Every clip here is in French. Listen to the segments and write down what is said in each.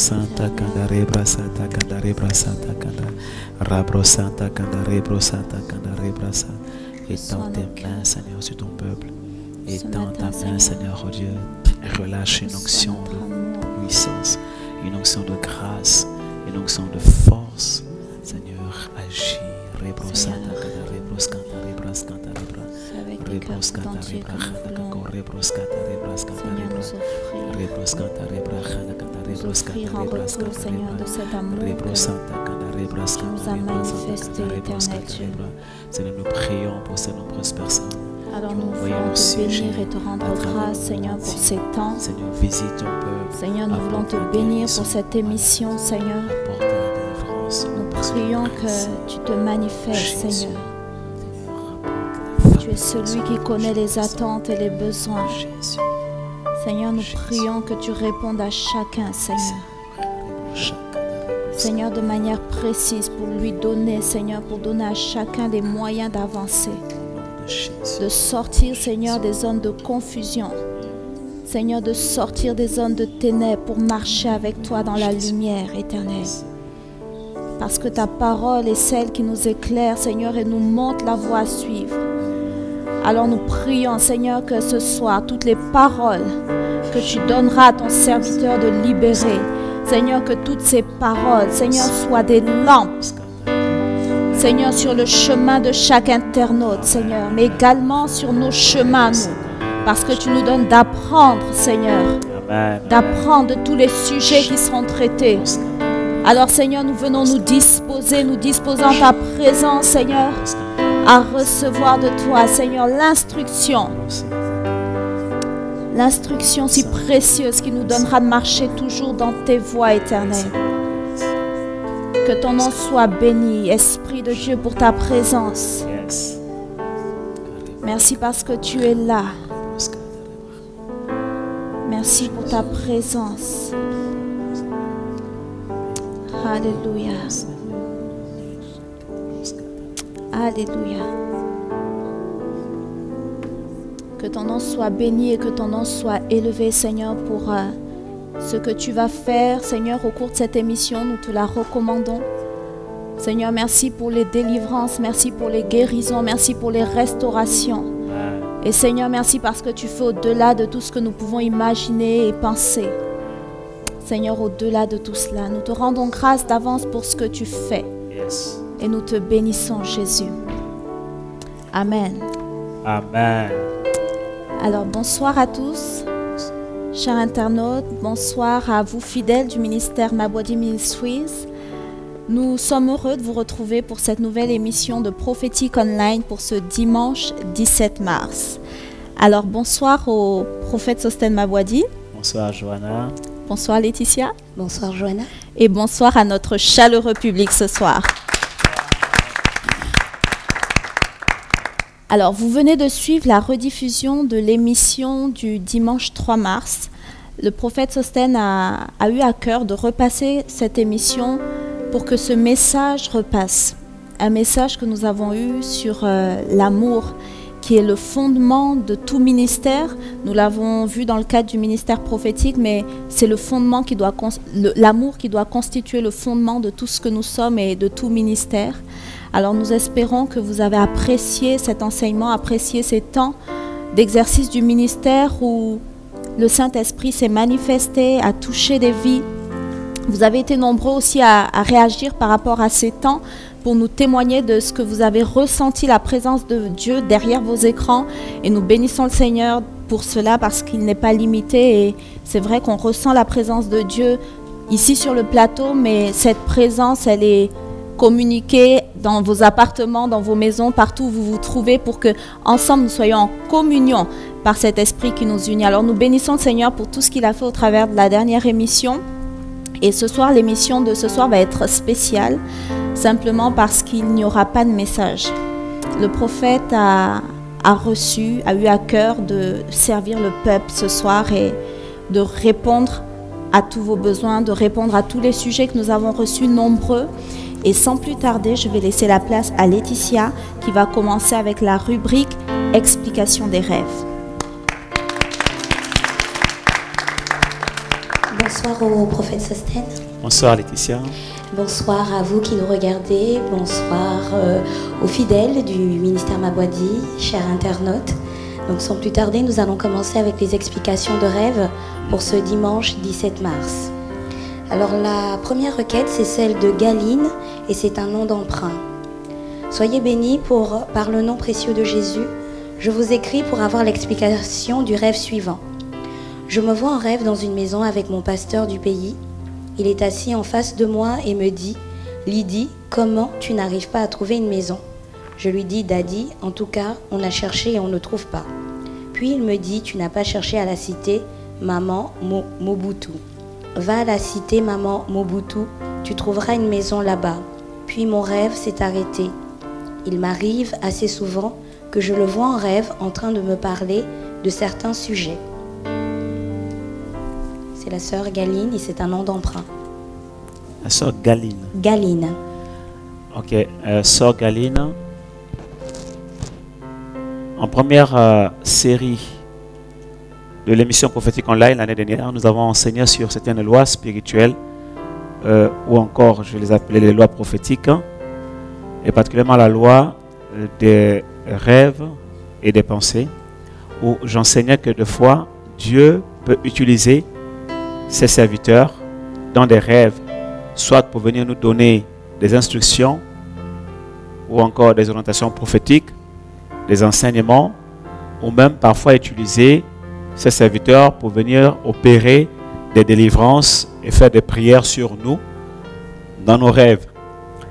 Santa Kanda Rebra Santa Kanda Rebra Santa Kanda Rabro Santa Kanda Rebro Santa Kanda Rebra Santa. Étends tes mains, Seigneur, sur ton peuple. Étends ta main, Seigneur, oh Dieu. Relâche une onction de puissance, une onction de grâce, une onction de force. Seigneur, agis. Rebro Santa Kanda Rebro Santa Rebra Santa Rebra. Rebro Santa Rebra Kanda Rebro Santa Rebra Santa Rebra. Rebro Santa Rebra Kanda Rebro Santa Rebra Santa Rebra. Rebro Santa Kanda Rebra Santa Rebra Santa Rebra. Seigneur, nous prions pour ces nombreuses personnes. Alors nous voulons te bénir et te rendre grâce, Seigneur, pour ces temps. Seigneur, visite ton peuple. Seigneur, nous voulons te bénir pour cette émission, Seigneur. Nous prions que tu te manifestes, Seigneur. Tu es celui qui connaît les attentes et les besoins. Seigneur, nous prions que tu répondes à chacun, Seigneur. Seigneur, de manière précise pour lui donner, Seigneur, pour donner à chacun les moyens d'avancer. De sortir, Seigneur, des zones de confusion. Seigneur, de sortir des zones de ténèbres pour marcher avec toi dans la lumière éternelle. Parce que ta parole est celle qui nous éclaire, Seigneur, et nous montre la voie à suivre. Alors nous prions, Seigneur, que ce soir, toutes les paroles que tu donneras à ton serviteur de libérer, Seigneur, que toutes ces paroles, Seigneur, soient des lampes, Seigneur, sur le chemin de chaque internaute, Seigneur, mais également sur nos chemins, nous, parce que tu nous donnes d'apprendre, Seigneur, d'apprendre de tous les sujets qui seront traités. Alors, Seigneur, nous venons nous disposant ta présence, Seigneur, à recevoir de toi, Seigneur, l'instruction si précieuse qui nous donnera de marcher toujours dans tes voies éternelles. Que ton nom soit béni, Esprit de Dieu, pour ta présence. Merci parce que tu es là. Merci pour ta présence. Alléluia. Alléluia. Que ton nom soit béni et que ton nom soit élevé, Seigneur, pour ce que tu vas faire, Seigneur, au cours de cette émission. Nous te la recommandons. Seigneur, merci pour les délivrances, merci pour les guérisons, merci pour les restaurations. Et Seigneur, merci parce que tu fais au-delà de tout ce que nous pouvons imaginer et penser. Seigneur, au-delà de tout cela, nous te rendons grâce d'avance pour ce que tu fais. Et nous te bénissons, Jésus. Amen. Amen. Alors, bonsoir à tous, chers internautes. Bonsoir à vous, fidèles du ministère Mabwadi Ministries. Nous sommes heureux de vous retrouver pour cette nouvelle émission de Prophétique Online pour ce dimanche 17 mars. Alors, bonsoir au prophète Sosten Mabwadi. Bonsoir, Johanna. Bonsoir, Laetitia. Bonsoir, Johanna. Et bonsoir à notre chaleureux public ce soir. Alors, vous venez de suivre la rediffusion de l'émission du dimanche 3 mars. Le prophète Sosten a eu à cœur de repasser cette émission pour que ce message repasse. Un message que nous avons eu sur l'amour, qui est le fondement de tout ministère. Nous l'avons vu dans le cadre du ministère prophétique, mais c'est le fondement qui doit, l'amour qui doit constituer le fondement de tout ce que nous sommes et de tout ministère. Alors nous espérons que vous avez apprécié cet enseignement, apprécié ces temps d'exercice du ministère où le Saint-Esprit s'est manifesté, a touché des vies. Vous avez été nombreux aussi à réagir par rapport à ces temps pour nous témoigner de ce que vous avez ressenti, la présence de Dieu derrière vos écrans. Et nous bénissons le Seigneur pour cela parce qu'il n'est pas limité. Et c'est vrai qu'on ressent la présence de Dieu ici sur le plateau, mais cette présence, elle est communiquée dans vos appartements, dans vos maisons, partout où vous vous trouvez, pour que ensemble nous soyons en communion par cet esprit qui nous unit. Alors nous bénissons le Seigneur pour tout ce qu'il a fait au travers de la dernière émission. Et ce soir, l'émission de ce soir va être spéciale, simplement parce qu'il n'y aura pas de message. Le prophète a eu à cœur de servir le peuple ce soir et de répondre à tous vos besoins, de répondre à tous les sujets que nous avons reçus nombreux. Et sans plus tarder, je vais laisser la place à Laetitia qui va commencer avec la rubrique « Explication des rêves ». Bonsoir au prophète Sosten. Bonsoir Laetitia. Bonsoir à vous qui nous regardez. Bonsoir aux fidèles du ministère Mabwadi, chers internautes. Donc sans plus tarder, nous allons commencer avec les explications de rêve pour ce dimanche 17 mars. Alors la première requête, c'est celle de Galine et c'est un nom d'emprunt. Soyez bénis par le nom précieux de Jésus. Je vous écris pour avoir l'explication du rêve suivant. Je me vois en rêve dans une maison avec mon pasteur du pays. Il est assis en face de moi et me dit « Lydie, comment tu n'arrives pas à trouver une maison ?» Je lui dis « Daddy, en tout cas, on a cherché et on ne trouve pas. » Puis il me dit « Tu n'as pas cherché à la cité, maman Mobutu. Va à la cité, maman Mobutu, tu trouveras une maison là-bas. » Puis mon rêve s'est arrêté. Il m'arrive assez souvent que je le vois en rêve en train de me parler de certains sujets. C'est la sœur Galine et c'est un nom d'emprunt. La sœur Galine. Galine. Ok, sœur Galine. En première série de l'émission prophétique online l'année dernière, nous avons enseigné sur certaines lois spirituelles ou encore, je les appelais les lois prophétiques, et particulièrement la loi des rêves et des pensées, où j'enseignais que des fois, Dieu peut utiliser ses serviteurs dans des rêves, soit pour venir nous donner des instructions ou encore des orientations prophétiques, des enseignements, ou même parfois utiliser ses serviteurs pour venir opérer des délivrances et faire des prières sur nous dans nos rêves.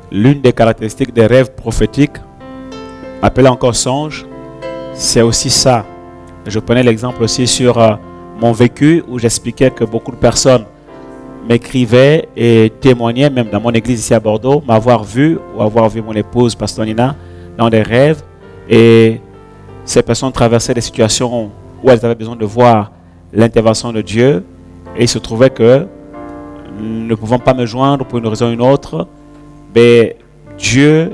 L'une des caractéristiques des rêves prophétiques, appelée encore songe, c'est aussi ça. Je prenais l'exemple aussi sur mon vécu où j'expliquais que beaucoup de personnes m'écrivaient et témoignaient, même dans mon église ici à Bordeaux, m'avoir vu ou avoir vu mon épouse, Pastor Nina, dans des rêves. Et ces personnes traversaient des situations où elles avaient besoin de voir l'intervention de Dieu. Et il se trouvait que, ne pouvant pas me joindre pour une raison ou une autre, mais Dieu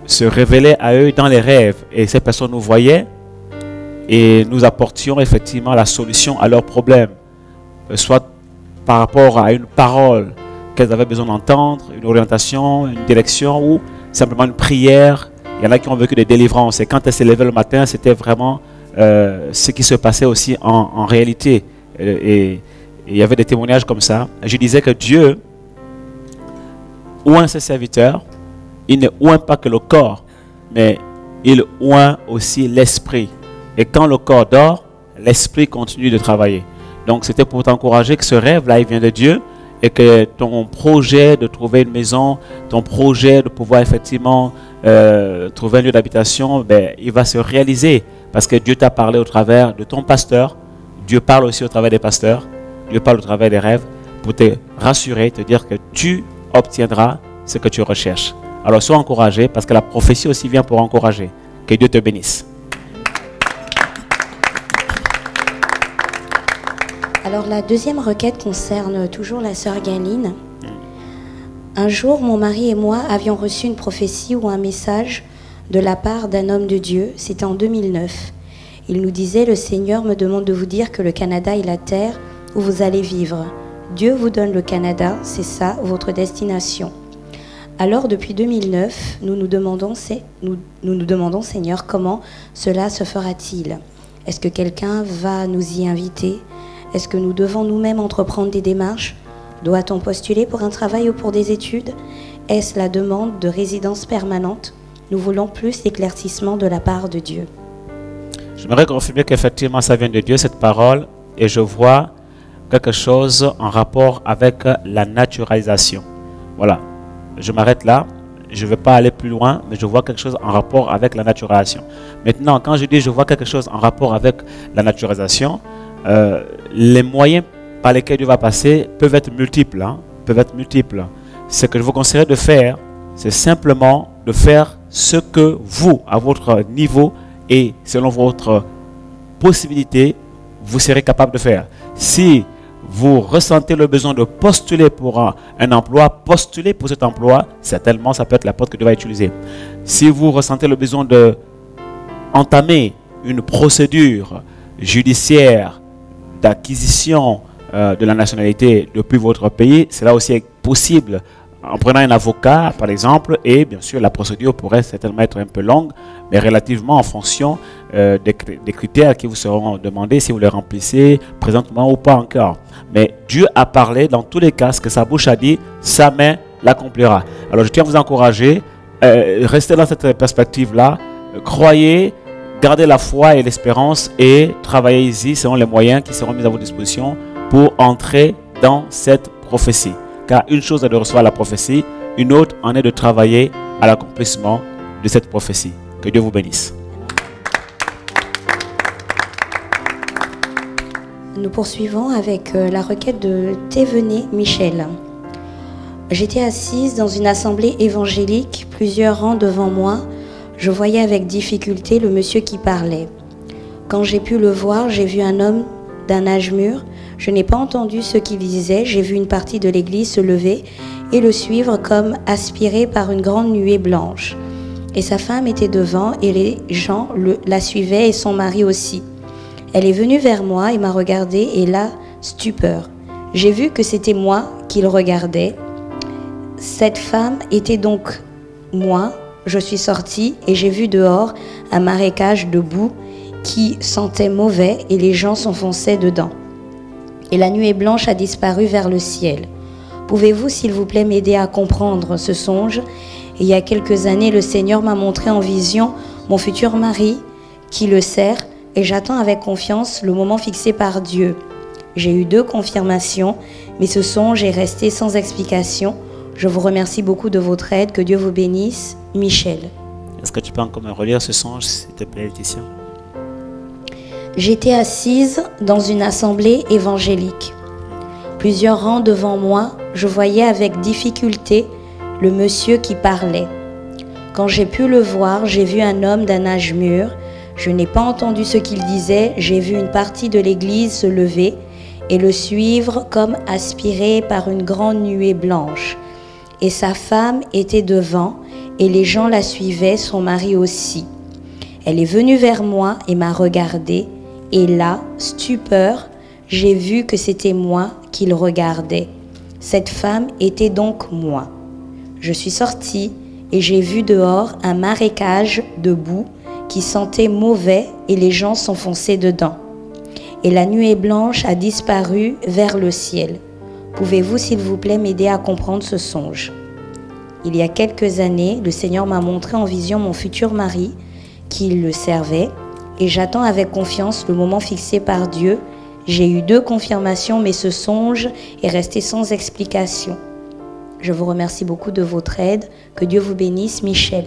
se révélait à eux dans les rêves. Et ces personnes nous voyaient et nous apportions effectivement la solution à leurs problèmes. Soit par rapport à une parole qu'elles avaient besoin d'entendre, une orientation, une direction ou simplement une prière. Il y en a qui ont vécu des délivrances. Et quand elles se levaient le matin, c'était vraiment ce qui se passait aussi en réalité. Et il y avait des témoignages comme ça. Je disais que Dieu oint ses serviteurs. Il ne oint pas que le corps, mais il oint aussi l'esprit. Et quand le corps dort, l'esprit continue de travailler. Donc c'était pour t'encourager que ce rêve-là, il vient de Dieu et que ton projet de trouver une maison, ton projet de pouvoir effectivement trouver un lieu d'habitation, ben, il va se réaliser parce que Dieu t'a parlé au travers de ton pasteur. Dieu parle aussi au travers des pasteurs. Dieu parle au travers des rêves pour te rassurer, te dire que tu obtiendras ce que tu recherches. Alors sois encouragé parce que la prophétie aussi vient pour encourager. Que Dieu te bénisse. Alors la deuxième requête concerne toujours la sœur Galine. Un jour, mon mari et moi avions reçu une prophétie ou un message de la part d'un homme de Dieu. C'était en 2009. Il nous disait « Le Seigneur me demande de vous dire que le Canada est la terre où vous allez vivre. Dieu vous donne le Canada, c'est ça, votre destination. » Alors, depuis 2009, nous nous demandons, Seigneur, comment cela se fera-t-il? Est-ce que quelqu'un va nous y inviter? Est-ce que nous devons nous-mêmes entreprendre des démarches? Doit-on postuler pour un travail ou pour des études? Est-ce la demande de résidence permanente? Nous voulons plus d'éclaircissement de la part de Dieu. J'aimerais confirmer qu'effectivement ça vient de Dieu, cette parole, et je vois quelque chose en rapport avec la naturalisation. Voilà, je m'arrête là, je ne vais pas aller plus loin, mais je vois quelque chose en rapport avec la naturalisation. Maintenant, quand je dis je vois quelque chose en rapport avec la naturalisation, les moyens par lesquels Dieu va passer peuvent être multiples. Ce que je vous conseillerais de faire, c'est simplement de faire ce que vous, à votre niveau et selon votre possibilité, vous serez capable de faire. Si vous ressentez le besoin de postuler pour un emploi, postulez pour cet emploi, certainement ça peut être la porte que Dieu va utiliser. Si vous ressentez le besoin de entamer une procédure judiciaire d'acquisition de la nationalité depuis votre pays, cela aussi est possible en prenant un avocat, par exemple, et bien sûr, la procédure pourrait certainement être un peu longue, mais relativement en fonction des critères qui vous seront demandés, si vous les remplissez présentement ou pas encore. Mais Dieu a parlé, dans tous les cas, ce que sa bouche a dit, sa main l'accomplira. Alors, je tiens à vous encourager, restez dans cette perspective-là, croyez, gardez la foi et l'espérance et travaillez-y selon les moyens qui seront mis à votre disposition pour entrer dans cette prophétie. Car une chose est de recevoir la prophétie, une autre en est de travailler à l'accomplissement de cette prophétie. Que Dieu vous bénisse. Nous poursuivons avec la requête de Thévenet Michel. J'étais assise dans une assemblée évangélique, plusieurs rangs devant moi. Je voyais avec difficulté le monsieur qui parlait. Quand j'ai pu le voir, j'ai vu un homme d'un âge mûr. Je n'ai pas entendu ce qu'il disait. J'ai vu une partie de l'église se lever et le suivre comme aspiré par une grande nuée blanche. Et sa femme était devant et les gens la suivaient et son mari aussi. Elle est venue vers moi et m'a regardé et là, stupeur. J'ai vu que c'était moi qu'il regardait. Cette femme était donc moi. Je suis sortie et j'ai vu dehors un marécage de boue qui sentait mauvais et les gens s'enfonçaient dedans. Et la nuée blanche a disparu vers le ciel. Pouvez-vous, s'il vous plaît, m'aider à comprendre ce songe? Il y a quelques années, le Seigneur m'a montré en vision mon futur mari qui le sert et j'attends avec confiance le moment fixé par Dieu. J'ai eu 2 confirmations, mais ce songe est resté sans explication. Je vous remercie beaucoup de votre aide. Que Dieu vous bénisse. Michel. Est-ce que tu peux encore me relire ce songe, s'il te plaît, Laetitia? J'étais assise dans une assemblée évangélique. Plusieurs rangs devant moi, je voyais avec difficulté le monsieur qui parlait. Quand j'ai pu le voir, j'ai vu un homme d'un âge mûr. Je n'ai pas entendu ce qu'il disait. J'ai vu une partie de l'église se lever et le suivre comme aspiré par une grande nuée blanche. Et sa femme était devant et les gens la suivaient, son mari aussi. Elle est venue vers moi et m'a regardé. Et là, stupeur, j'ai vu que c'était moi qu'il regardait. Cette femme était donc moi. Je suis sortie et j'ai vu dehors un marécage de boue qui sentait mauvais et les gens s'enfonçaient dedans. Et la nuée blanche a disparu vers le ciel. Pouvez-vous, s'il vous plaît, m'aider à comprendre ce songe? Il y a quelques années, le Seigneur m'a montré en vision mon futur mari qui le servait. Et j'attends avec confiance le moment fixé par Dieu. J'ai eu 2 confirmations, mais ce songe est resté sans explication. Je vous remercie beaucoup de votre aide. Que Dieu vous bénisse, Michel.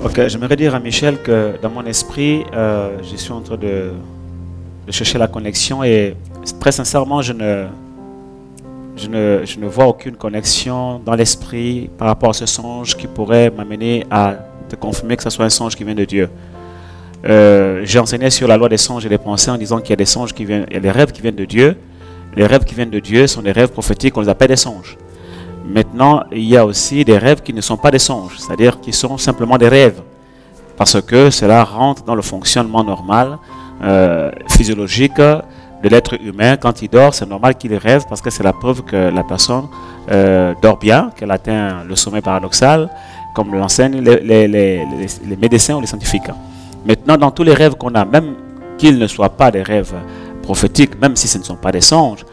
Ok, j'aimerais dire à Michel que dans mon esprit, je suis en train de chercher la connexion et très sincèrement, je ne vois aucune connexion dans l'esprit par rapport à ce songe qui pourrait m'amener à te confirmer que ce soit un songe qui vient de Dieu. J'ai enseigné sur la loi des songes et des pensées en disant qu'il y a des songes qui viennent, il y a des rêves qui viennent de Dieu. Les rêves qui viennent de Dieu sont des rêves prophétiques, on les appelle des songes. Maintenant, il y a aussi des rêves qui ne sont pas des songes, c'est-à-dire qui sont simplement des rêves, parce que cela rentre dans le fonctionnement normal, physiologique de l'être humain. Quand il dort, c'est normal qu'il rêve parce que c'est la preuve que la personne dort bien, qu'elle atteint le sommeil paradoxal, comme l'enseignent les médecins ou les scientifiques. Maintenant, dans tous les rêves qu'on a, même qu'ils ne soient pas des rêves prophétiques, même si ce ne sont pas des songes,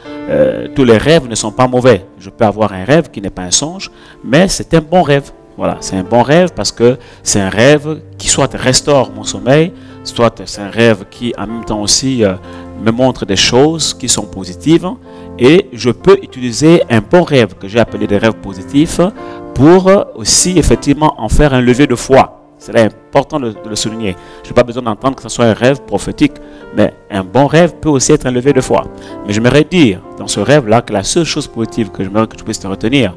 tous les rêves ne sont pas mauvais. Je peux avoir un rêve qui n'est pas un songe, mais c'est un bon rêve. Voilà, c'est un bon rêve parce que c'est un rêve qui soit restaure mon sommeil, soit c'est un rêve qui en même temps aussi me montre des choses qui sont positives, et je peux utiliser un bon rêve que j'ai appelé des rêves positifs pour aussi effectivement en faire un levier de foi. C'est important de le souligner. Je n'ai pas besoin d'entendre que ce soit un rêve prophétique, mais un bon rêve peut aussi être un levier de foi. Mais j'aimerais dire dans ce rêve-là que la seule chose positive que j'aimerais que tu puisses te retenir,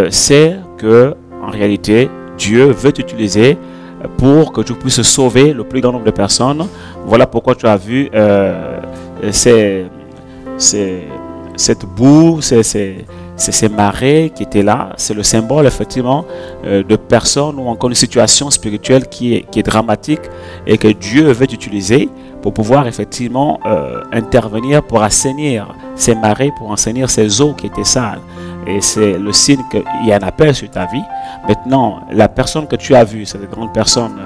c'est que en réalité, Dieu veut t'utiliser pour que tu puisses sauver le plus grand nombre de personnes. Voilà pourquoi tu as vu cette boue, ces marées qui étaient là. C'est le symbole effectivement de personnes ou encore une situation spirituelle qui est dramatique et que Dieu veut utiliser pour pouvoir effectivement intervenir pour assainir ces marais, pour assainir ces eaux qui étaient sales. Et c'est le signe qu'il y a un appel sur ta vie. Maintenant, la personne que tu as vue, cette grande personne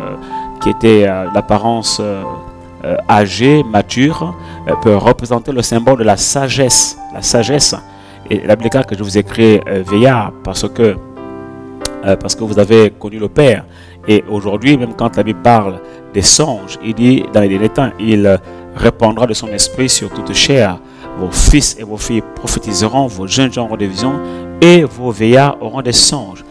qui était d'apparence âgée, mature, peut représenter le symbole de la sagesse. La sagesse. Et la Bible que je vous ai créé vieillard parce que vous avez connu le Père. Et aujourd'hui, même quand la Bible parle des songes, il dit dans les derniers temps, il répandra de son esprit sur toute chair. Vos fils et vos filles prophétiseront, vos jeunes gens auront des visions et vos veillards auront des songes.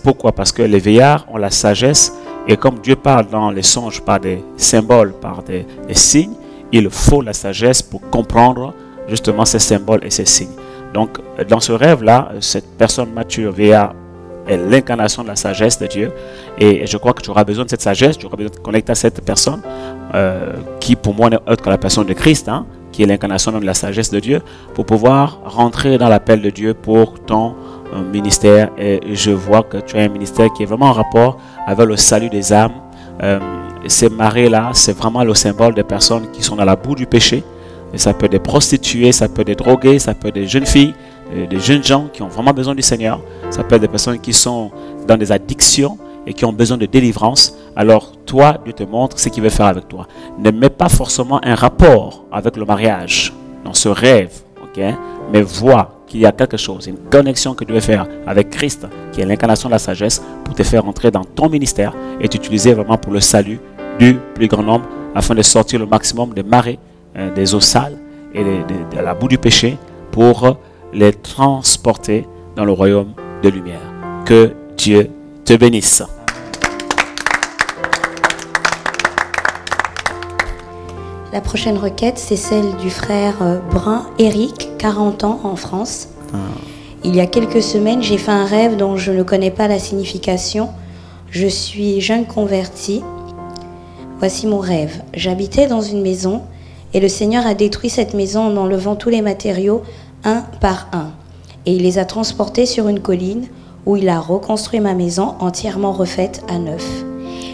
Pourquoi? Parce que les veillards ont la sagesse et comme Dieu parle dans les songes par des symboles, par des signes, il faut la sagesse pour comprendre justement ces symboles et ces signes. Donc dans ce rêve-là, cette personne mature, veillard, est l'incarnation de la sagesse de Dieu. Et je crois que tu auras besoin de cette sagesse, tu auras besoin de te connecter à cette personne qui pour moi n'est autre que la personne de Christ, hein, qui est l'incarnation de la sagesse de Dieu, pour pouvoir rentrer dans l'appel de Dieu pour ton ministère. Et je vois que tu as un ministère qui est vraiment en rapport avec le salut des âmes. Ces marées-là, c'est vraiment le symbole des personnes qui sont dans la boue du péché. Et ça peut être des prostituées, ça peut être des drogués, ça peut être des jeunes filles, des jeunes gens qui ont vraiment besoin du Seigneur. Ça peut être des personnes qui sont dans des addictions et qui ont besoin de délivrance. Alors toi, Dieu te montre ce qu'il veut faire avec toi. Ne mets pas forcément un rapport avec le mariage dans ce rêve, ok? Mais vois qu'il y a quelque chose, une connexion que Dieu veut faire avec Christ, qui est l'incarnation de la sagesse, pour te faire entrer dans ton ministère et t'utiliser vraiment pour le salut du plus grand nombre, afin de sortir le maximum des marées, des eaux sales et de la boue du péché, pour les transporter dans le royaume de lumière. Que Dieu te bénisse. La prochaine requête, c'est celle du frère Brun Eric, 40 ans, en France. Il y a quelques semaines, j'ai fait un rêve dont je ne connais pas la signification. Je suis jeune converti. Voici mon rêve. J'habitais dans une maison et le Seigneur a détruit cette maison en enlevant tous les matériaux un par un. Et il les a transportés sur une colline où il a reconstruit ma maison entièrement refaite à neuf.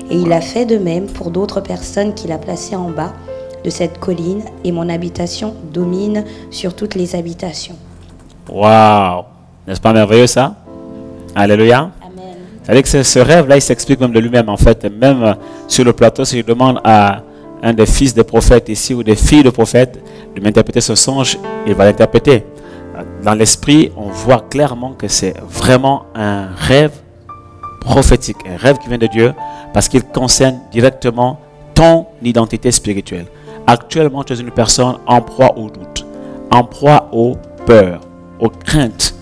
Et il a fait de même pour d'autres personnes qu'il a placées en bas de cette colline et mon habitation domine sur toutes les habitations. Waouh! N'est-ce pas merveilleux ça? Alléluia. Amen. C'est-à-dire que ce rêve-là, il s'explique même de lui-même en fait. Même sur le plateau, si je demande à un des fils des prophètes ici ou des filles de prophètes de m'interpréter ce songe, il va l'interpréter. Dans l'esprit, on voit clairement que c'est vraiment un rêve prophétique, un rêve qui vient de Dieu parce qu'il concerne directement ton identité spirituelle. Actuellement, tu es une personne en proie au doute, en proie aux peurs, aux craintes,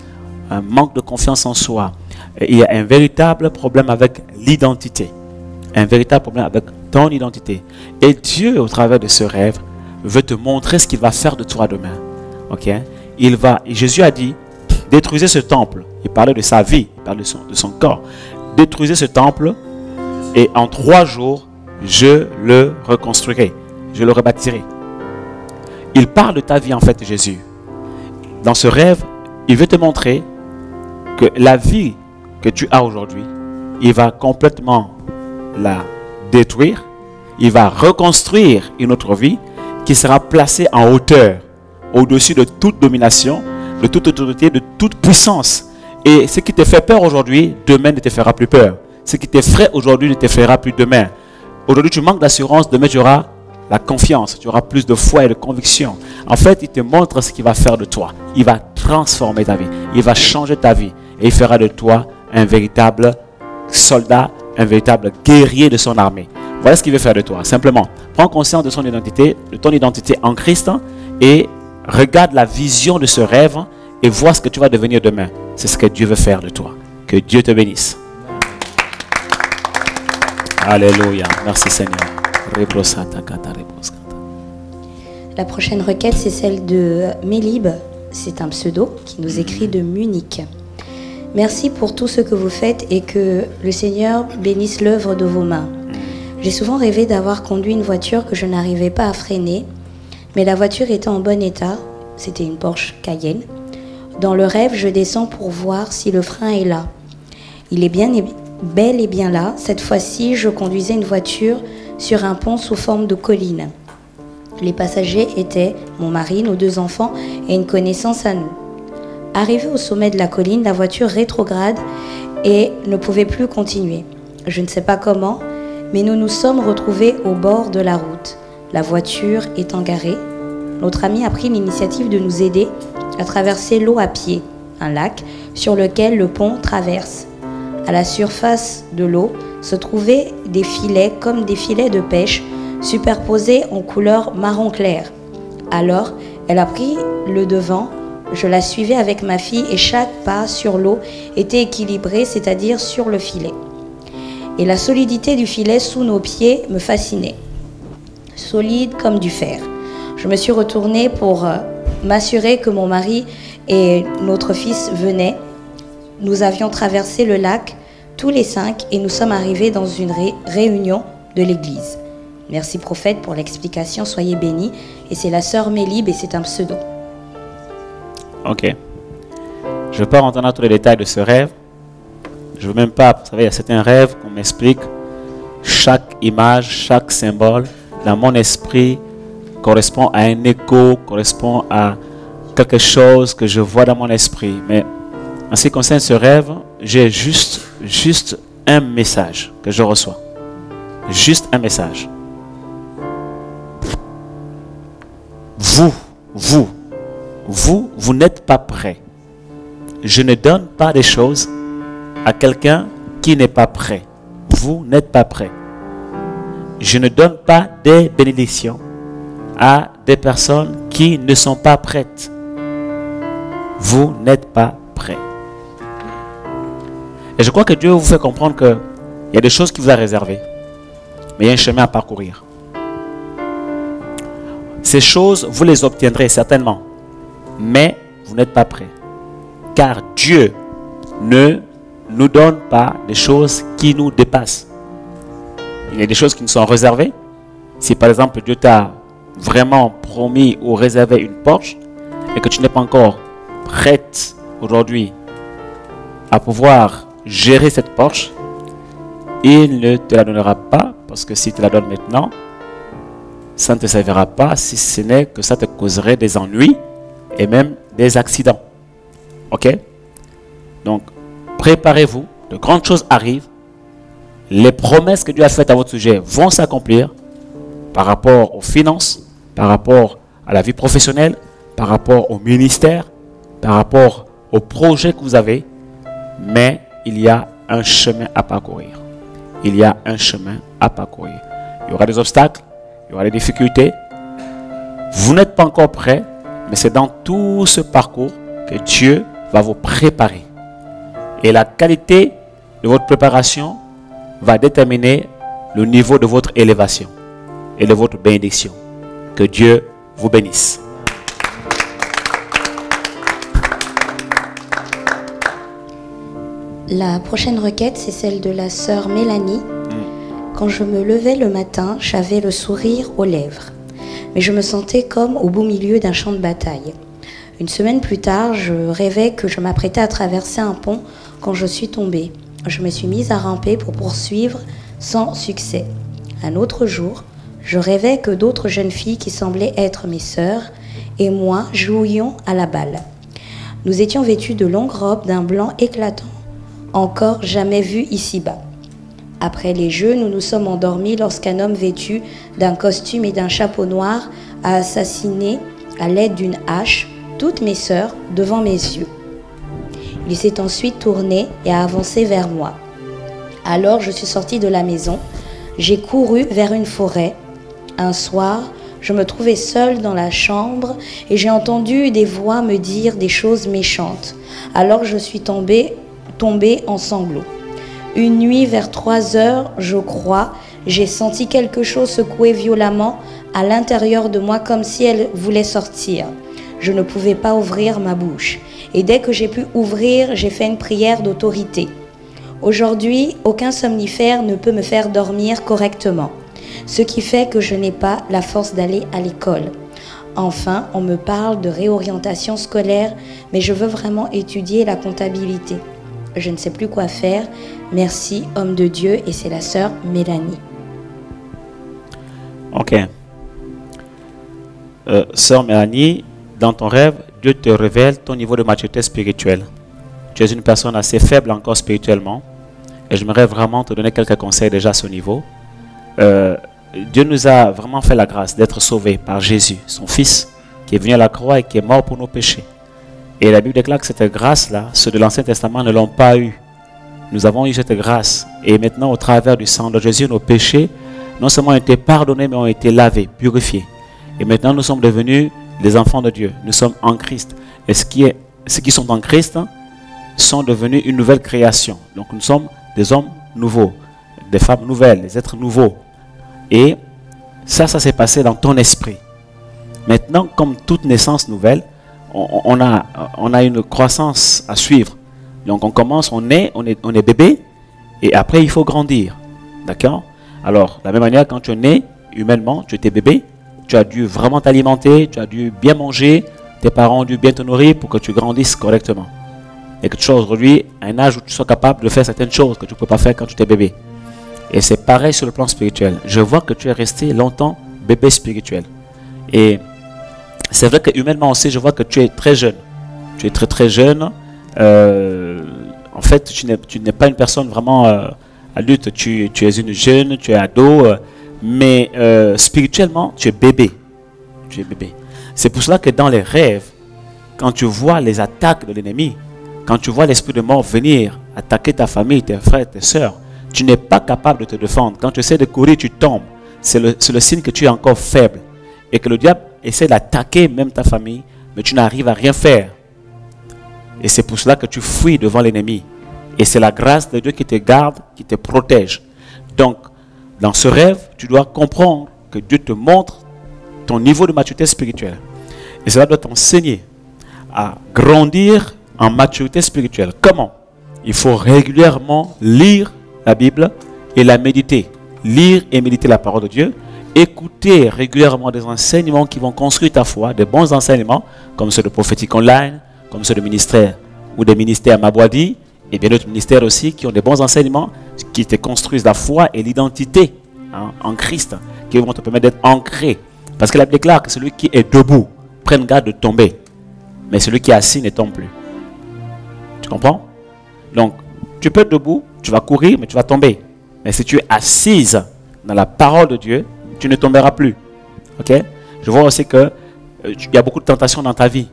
un manque de confiance en soi. Et il y a un véritable problème avec l'identité, un véritable problème avec ton identité. Et Dieu, au travers de ce rêve, veut te montrer ce qu'il va faire de toi demain. Ok? Et Jésus a dit, détruisez ce temple. Il parlait de sa vie, il parlait de son corps. Détruisez ce temple et en 3 jours, je le reconstruirai. Je le rebâtirai. Il parle de ta vie en fait, Jésus. Dans ce rêve, il veut te montrer que la vie que tu as aujourd'hui, il va complètement la détruire. Il va reconstruire une autre vie qui sera placée en hauteur, au-dessus de toute domination, de toute autorité, de toute puissance. Et ce qui te fait peur aujourd'hui, demain ne te fera plus peur. Ce qui t'effraie aujourd'hui ne te fera plus demain. Aujourd'hui, tu manques d'assurance, demain tu auras la confiance, tu auras plus de foi et de conviction. En fait, il te montre ce qu'il va faire de toi. Il va transformer ta vie, il va changer ta vie et il fera de toi un véritable soldat, un véritable guerrier de son armée. Voilà ce qu'il veut faire de toi. Simplement, prends conscience de son identité, de ton identité en Christ et regarde la vision de ce rêve et vois ce que tu vas devenir demain. C'est ce que Dieu veut faire de toi. Que Dieu te bénisse. Alléluia. Merci Seigneur. La prochaine requête, c'est celle de Mélib. C'est un pseudo qui nous écrit de Munich. Merci pour tout ce que vous faites et que le Seigneur bénisse l'œuvre de vos mains. J'ai souvent rêvé d'avoir conduit une voiture que je n'arrivais pas à freiner, mais la voiture était en bon état. C'était une Porsche Cayenne. Dans le rêve, je descends pour voir si le frein est là. Il est bel et bien là. Cette fois-ci, je conduisais une voiture sur un pont sous forme de colline. Les passagers étaient mon mari, nos 2 enfants et une connaissance à nous. Arrivée au sommet de la colline, la voiture rétrograde et ne pouvait plus continuer. Je ne sais pas comment, mais nous nous sommes retrouvés au bord de la route. La voiture étant garée, notre ami a pris l'initiative de nous aider à traverser l'eau à pied, un lac sur lequel le pont traverse. À la surface de l'eau se trouvaient des filets comme des filets de pêche superposés en couleur marron clair. Alors, elle a pris le devant, je la suivais avec ma fille et chaque pas sur l'eau était équilibré, c'est-à-dire sur le filet. Et la solidité du filet sous nos pieds me fascinait, solide comme du fer. Je me suis retournée pour m'assurer que mon mari et notre fils venaient. Nous avions traversé le lac tous les 5 et nous sommes arrivés dans une réunion de l'église. Merci prophète pour l'explication, soyez bénis. Et c'est la sœur Mélib et c'est un pseudo. Ok. Je ne vais pas rentrer dans tous les détails de ce rêve. Je ne veux même pas, vous savez, il y a certains rêves qu'on m'explique. Chaque image, chaque symbole, dans mon esprit, correspond à un écho, correspond à quelque chose que je vois dans mon esprit. Mais en ce qui concerne ce rêve, j'ai juste un message que je reçois. Juste un message. Vous n'êtes pas prêt. Je ne donne pas des choses à quelqu'un qui n'est pas prêt. Vous n'êtes pas prêt. Je ne donne pas des bénédictions à des personnes qui ne sont pas prêtes. Vous n'êtes pas prêt. Et je crois que Dieu vous fait comprendre qu'il y a des choses qui vous a réservées. Mais il y a un chemin à parcourir. Ces choses, vous les obtiendrez certainement. Mais vous n'êtes pas prêt. Car Dieu ne nous donne pas des choses qui nous dépassent. Il y a des choses qui nous sont réservées. Si par exemple Dieu t'a vraiment promis ou réservé une Porsche et que tu n'es pas encore prête aujourd'hui à pouvoir gérer cette Porsche, il ne te la donnera pas parce que si tu la donnes maintenant, ça ne te servira pas si ce n'est que ça te causerait des ennuis et même des accidents. Ok? Donc, préparez-vous, de grandes choses arrivent. Les promesses que Dieu a faites à votre sujet vont s'accomplir par rapport aux finances, par rapport à la vie professionnelle, par rapport au ministère, par rapport au projet que vous avez. Mais il y a un chemin à parcourir. Il y a un chemin à parcourir. Il y aura des obstacles, il y aura des difficultés. Vous n'êtes pas encore prêt, mais c'est dans tout ce parcours que Dieu va vous préparer. Et la qualité de votre préparation va déterminer le niveau de votre élévation et de votre bénédiction. Que Dieu vous bénisse. La prochaine requête, c'est celle de la sœur Mélanie. Quand je me levais le matin, j'avais le sourire aux lèvres. Mais je me sentais comme au beau milieu d'un champ de bataille. Une semaine plus tard, je rêvais que je m'apprêtais à traverser un pont quand je suis tombée. Je me suis mise à ramper pour poursuivre sans succès. Un autre jour, je rêvais que d'autres jeunes filles qui semblaient être mes sœurs et moi jouions à la balle. Nous étions vêtues de longues robes d'un blanc éclatant, encore jamais vu ici-bas. Après les jeux, nous nous sommes endormis lorsqu'un homme vêtu d'un costume et d'un chapeau noir a assassiné à l'aide d'une hache toutes mes sœurs devant mes yeux. Il s'est ensuite tourné et a avancé vers moi. Alors je suis sortie de la maison, j'ai couru vers une forêt. Un soir, je me trouvais seule dans la chambre et j'ai entendu des voix me dire des choses méchantes. Alors je suis tombée en sanglots. Une nuit vers 3 heures, je crois, j'ai senti quelque chose secouer violemment à l'intérieur de moi comme si elle voulait sortir. Je ne pouvais pas ouvrir ma bouche. Et dès que j'ai pu ouvrir, j'ai fait une prière d'autorité. Aujourd'hui, aucun somnifère ne peut me faire dormir correctement, ce qui fait que je n'ai pas la force d'aller à l'école. Enfin, on me parle de réorientation scolaire, mais je veux vraiment étudier la comptabilité. Je ne sais plus quoi faire. Merci, homme de Dieu, et c'est la sœur Mélanie. Ok. sœur Mélanie, dans ton rêve, Dieu te révèle ton niveau de maturité spirituelle. Tu es une personne assez faible encore spirituellement. Et j'aimerais vraiment te donner quelques conseils déjà à ce niveau. Dieu nous a vraiment fait la grâce d'être sauvés par Jésus, son Fils, qui est venu à la croix et qui est mort pour nos péchés. Et la Bible déclare que cette grâce-là, ceux de l'Ancien Testament ne l'ont pas eue. Nous avons eu cette grâce. Et maintenant, au travers du sang de Jésus, nos péchés non seulement ont été pardonnés, mais ont été lavés, purifiés. Et maintenant, nous sommes devenus les enfants de Dieu. Nous sommes en Christ. Et ceux qui sont en Christ sont devenus une nouvelle création. Donc nous sommes des hommes nouveaux, des femmes nouvelles, des êtres nouveaux. Et ça s'est passé dans ton esprit. Maintenant, comme toute naissance nouvelle, on a une croissance à suivre. Donc on commence, on est bébé, et après il faut grandir. D'accord? Alors, de la même manière, quand tu es né, humainement, tu étais bébé, tu as dû vraiment t'alimenter, tu as dû bien manger, tes parents ont dû bien te nourrir pour que tu grandisses correctement. Et que tu sois aujourd'hui à un âge où tu sois capable de faire certaines choses que tu ne peux pas faire quand tu étais bébé. Et c'est pareil sur le plan spirituel. Je vois que tu es resté longtemps bébé spirituel. Et c'est vrai que humainement aussi, je vois que tu es très jeune. Tu es très très jeune. En fait, tu n'es pas une personne vraiment adulte. Tu es une jeune, tu es ado. Mais spirituellement, tu es bébé. Tu es bébé. C'est pour cela que dans les rêves, quand tu vois les attaques de l'ennemi, quand tu vois l'esprit de mort venir attaquer ta famille, tes frères, tes sœurs, tu n'es pas capable de te défendre. Quand tu essaies de courir, tu tombes. C'est le signe que tu es encore faible. Et que le diable essaie d'attaquer même ta famille, mais tu n'arrives à rien faire. Et c'est pour cela que tu fuis devant l'ennemi. Et c'est la grâce de Dieu qui te garde, qui te protège. Donc, dans ce rêve, tu dois comprendre que Dieu te montre ton niveau de maturité spirituelle. Et cela doit t'enseigner à grandir en maturité spirituelle. Comment? Il faut régulièrement lire la Bible et la méditer. Lire et méditer la parole de Dieu. Écouter régulièrement des enseignements qui vont construire ta foi, des bons enseignements, comme ceux de Prophétique Online, comme ceux de ministère ou des ministères Mabwadi, et bien d'autres ministères aussi qui ont des bons enseignements qui te construisent la foi et l'identité en Christ, qui vont te permettre d'être ancré. Parce que la Bible déclare que celui qui est debout prenne garde de tomber, mais celui qui est assis ne tombe plus. Tu comprends? Donc, tu peux être debout, tu vas courir, mais tu vas tomber. Mais si tu es assise dans la parole de Dieu, tu ne tomberas plus. Ok? Je vois aussi que il y a beaucoup de tentations dans ta vie.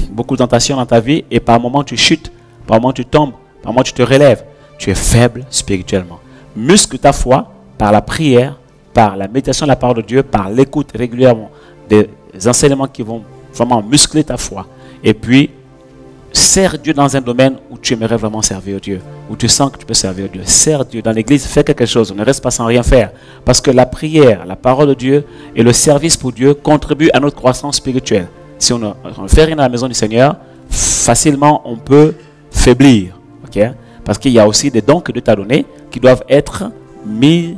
Beaucoup de tentations dans ta vie, et par moments tu chutes, par moments tu tombes, par moments tu te relèves. Tu es faible spirituellement. Muscle ta foi par la prière, par la méditation de la parole de Dieu, par l'écoute régulièrement des enseignements qui vont vraiment muscler ta foi. Et puis, sers Dieu dans un domaine où tu aimerais vraiment servir Dieu, où tu sens que tu peux servir Dieu. Sers Dieu dans l'église, fais quelque chose, ne reste pas sans rien faire. Parce que la prière, la parole de Dieu et le service pour Dieu contribuent à notre croissance spirituelle. Si on ne fait rien à la maison du Seigneur, facilement on peut faiblir. Okay? Parce qu'il y a aussi des dons que Dieu t'a donnés qui doivent être mis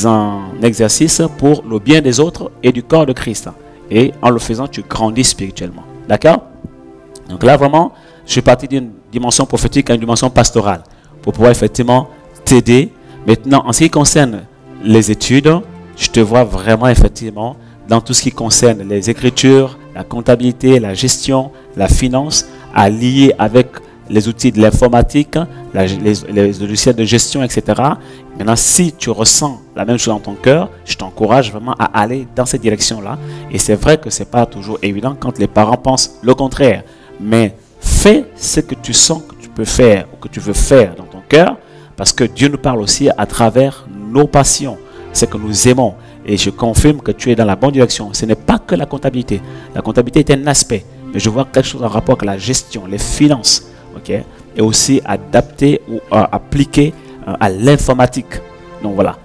en exercice pour le bien des autres et du corps de Christ. Et en le faisant, tu grandis spirituellement. D'accord? Donc là, vraiment, je suis parti d'une dimension prophétique à une dimension pastorale pour pouvoir effectivement t'aider. Maintenant, en ce qui concerne les études, je te vois vraiment effectivement dans tout ce qui concerne les écritures, la comptabilité, la gestion, la finance, à lier avec les outils de l'informatique, les logiciels de gestion, etc. Maintenant, si tu ressens la même chose dans ton cœur, je t'encourage vraiment à aller dans cette direction-là. Et c'est vrai que ce n'est pas toujours évident quand les parents pensent le contraire. Mais fais ce que tu sens que tu peux faire ou que tu veux faire dans ton cœur, parce que Dieu nous parle aussi à travers nos passions, ce que nous aimons. Et je confirme que tu es dans la bonne direction. Ce n'est pas que la comptabilité. La comptabilité est un aspect, mais je vois quelque chose en rapport avec la gestion, les finances, okay? Et aussi adapté ou appliqué à l'informatique. Donc voilà,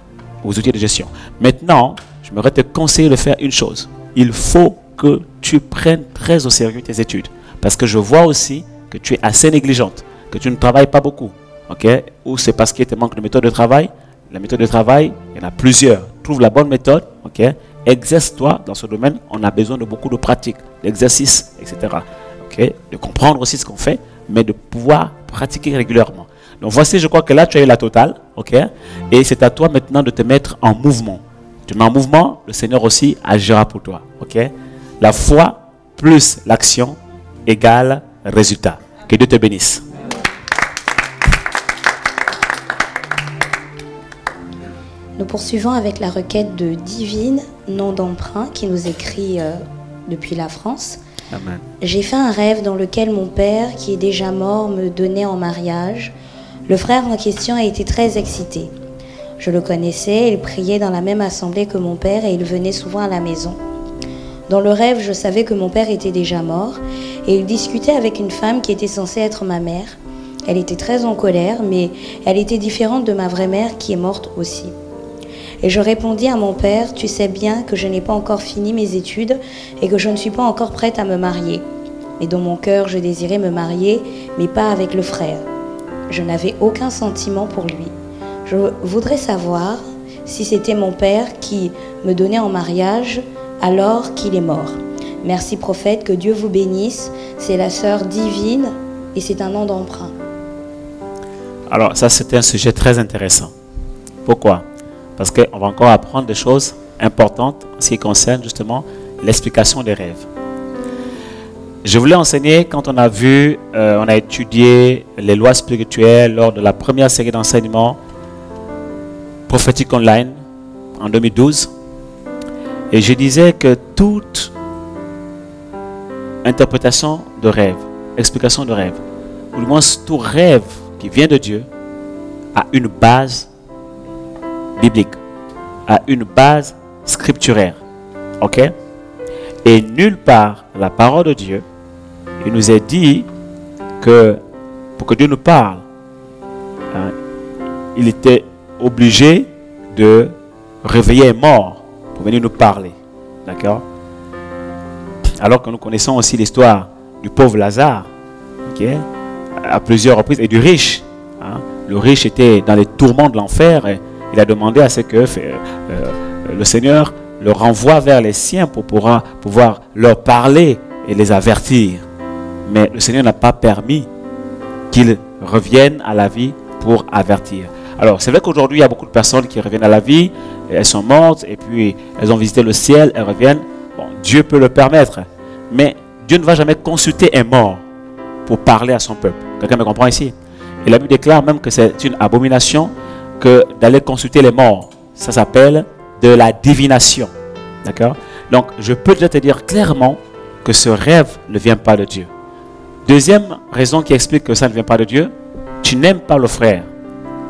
aux outils de gestion. Maintenant, je m'aurais te conseiller de faire une chose. Il faut que tu prennes très au sérieux tes études. Parce que je vois aussi que tu es assez négligente, que tu ne travailles pas beaucoup. Okay? Ou c'est parce qu'il te manque de méthode de travail. La méthode de travail, il y en a plusieurs. Trouve la bonne méthode. Okay? Exerce-toi dans ce domaine. On a besoin de beaucoup de pratique, d'exercice, etc. Okay? De comprendre aussi ce qu'on fait, mais de pouvoir pratiquer régulièrement. Donc voici, je crois que là, tu as eu la totale. Okay? Et c'est à toi maintenant de te mettre en mouvement. Tu te mets en mouvement, le Seigneur aussi agira pour toi. Okay? La foi plus l'action égale résultat. Que Dieu te bénisse. Nous poursuivons avec la requête de Divine, nom d'emprunt, qui nous écrit depuis la France. Amen. J'ai fait un rêve dans lequel mon père, qui est déjà mort, me donnait en mariage. Le frère en question a été très excité. Je le connaissais, il priait dans la même assemblée que mon père et il venait souvent à la maison. Dans le rêve, je savais que mon père était déjà mort et il discutait avec une femme qui était censée être ma mère. Elle était très en colère, mais elle était différente de ma vraie mère qui est morte aussi. Et je répondis à mon père, tu sais bien que je n'ai pas encore fini mes études et que je ne suis pas encore prête à me marier. Mais dans mon cœur, je désirais me marier, mais pas avec le frère. Je n'avais aucun sentiment pour lui. Je voudrais savoir si c'était mon père qui me donnait en mariage alors qu'il est mort. Merci prophète, que Dieu vous bénisse. C'est la sœur Divine et c'est un nom d'emprunt. Alors ça c'est un sujet très intéressant. Pourquoi? Parce qu'on va encore apprendre des choses importantes en ce qui concerne justement l'explication des rêves. Je voulais enseigner quand on a vu, on a étudié les lois spirituelles lors de la première série d'enseignements prophétiques online en 2012. Et je disais que toute interprétation de rêve, explication de rêve, ou du moins tout rêve qui vient de Dieu, a une base biblique, a une base scripturaire. Ok? Et nulle part, la parole de Dieu, il nous est dit que pour que Dieu nous parle, hein, il était obligé de réveiller un mort pour venir nous parler. D'accord? Alors que nous connaissons aussi l'histoire du pauvre Lazare, okay, à plusieurs reprises, et du riche. Hein. Le riche était dans les tourments de l'enfer et il a demandé à ce que le Seigneur le renvoie vers les siens pour pouvoir leur parler et les avertir. Mais le Seigneur n'a pas permis qu'ils reviennent à la vie pour avertir. Alors, c'est vrai qu'aujourd'hui, il y a beaucoup de personnes qui reviennent à la vie, elles sont mortes, et puis elles ont visité le ciel, elles reviennent. Bon, Dieu peut le permettre, mais Dieu ne va jamais consulter un mort pour parler à son peuple. Quelqu'un me comprend ici? Et la Bible déclare même que c'est une abomination que d'aller consulter les morts. Ça s'appelle de la divination. D'accord? Donc, je peux déjà te dire clairement que ce rêve ne vient pas de Dieu. Deuxième raison qui explique que ça ne vient pas de Dieu, tu n'aimes pas le frère.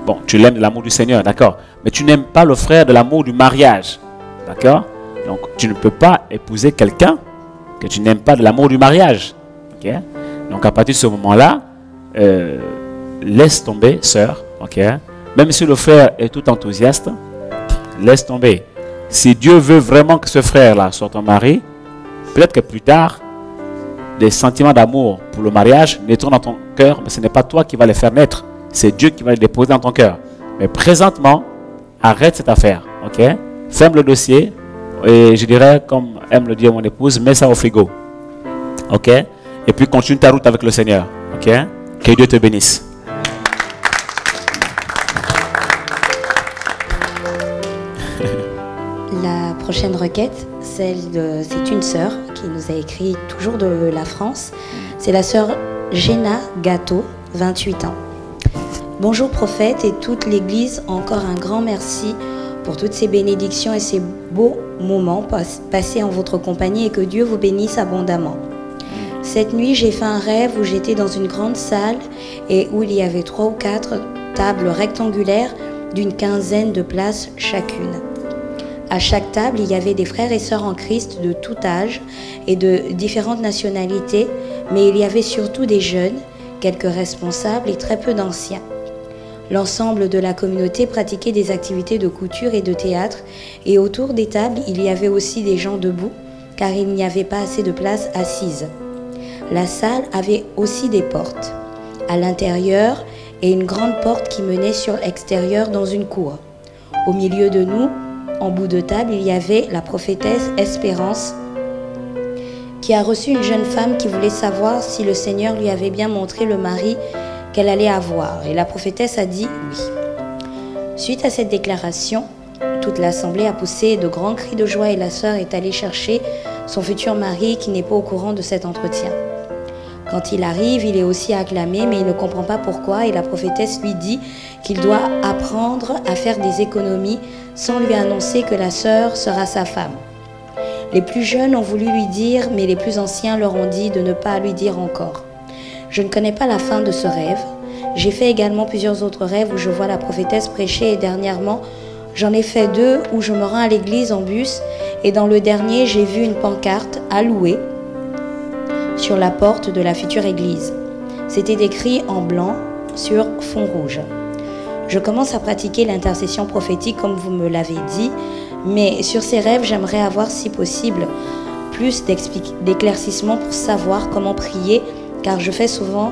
Bon, tu l'aimes de l'amour du Seigneur, d'accord? Mais tu n'aimes pas le frère de l'amour du mariage. D'accord? Donc, tu ne peux pas épouser quelqu'un que tu n'aimes pas de l'amour du mariage. Ok? Donc, à partir de ce moment-là, laisse tomber, sœur. Ok? Même si le frère est tout enthousiaste, laisse tomber. Si Dieu veut vraiment que ce frère-là soit ton mari, peut-être que plus tard, des sentiments d'amour pour le mariage naîtront dans ton cœur, mais ce n'est pas toi qui vas les faire naître. C'est Dieu qui va les déposer dans ton cœur. Mais présentement, arrête cette affaire. Ok? Ferme le dossier. Et je dirais, comme aime le dire mon épouse, mets ça au frigo. Ok? Et puis continue ta route avec le Seigneur. Ok? Que Dieu te bénisse. La prochaine requête, c'est une sœur qui nous a écrit toujours de la France. C'est la sœur Géna Gâteau, 28 ans. Bonjour prophète et toute l'église, encore un grand merci pour toutes ces bénédictions et ces beaux moments passés en votre compagnie et que Dieu vous bénisse abondamment. Cette nuit, j'ai fait un rêve où j'étais dans une grande salle et où il y avait 3 ou 4 tables rectangulaires d'une quinzaine de places chacune. À chaque table, il y avait des frères et sœurs en Christ de tout âge et de différentes nationalités, mais il y avait surtout des jeunes, quelques responsables et très peu d'anciens. L'ensemble de la communauté pratiquait des activités de couture et de théâtre, et autour des tables, il y avait aussi des gens debout, car il n'y avait pas assez de place assise. La salle avait aussi des portes à l'intérieur et une grande porte qui menait sur l'extérieur dans une cour. Au milieu de nous, en bout de table, il y avait la prophétesse Espérance, qui a reçu une jeune femme qui voulait savoir si le Seigneur lui avait bien montré le mari qu'elle allait avoir. Et la prophétesse a dit oui. Suite à cette déclaration, toute l'assemblée a poussé de grands cris de joie et la sœur est allée chercher son futur mari qui n'est pas au courant de cet entretien. Quand il arrive, il est aussi acclamé, mais il ne comprend pas pourquoi, et la prophétesse lui dit qu'il doit apprendre à faire des économies sans lui annoncer que la sœur sera sa femme. Les plus jeunes ont voulu lui dire, mais les plus anciens leur ont dit de ne pas lui dire encore. Je ne connais pas la fin de ce rêve. J'ai fait également plusieurs autres rêves où je vois la prophétesse prêcher, et dernièrement, j'en ai fait 2 où je me rends à l'église en bus, et dans le dernier, j'ai vu une pancarte « à louer » sur la porte de la future église. C'était écrit en blanc sur fond rouge. Je commence à pratiquer l'intercession prophétique comme vous me l'avez dit, mais sur ces rêves, j'aimerais avoir, si possible, plus d'éclaircissements pour savoir comment prier, car je fais souvent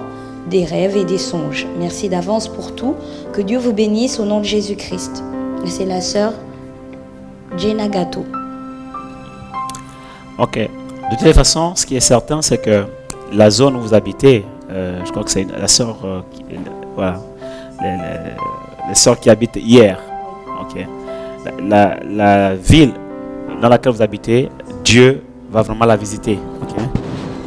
des rêves et des songes. Merci d'avance pour tout. Que Dieu vous bénisse au nom de Jésus-Christ. Et c'est la sœur Jenna Gato. Ok. De toute façon, ce qui est certain, c'est que la zone où vous habitez, je crois que c'est la sœur, voilà, les sœurs qui habitent hier. Ok. La ville dans laquelle vous habitez, Dieu va vraiment la visiter. Okay?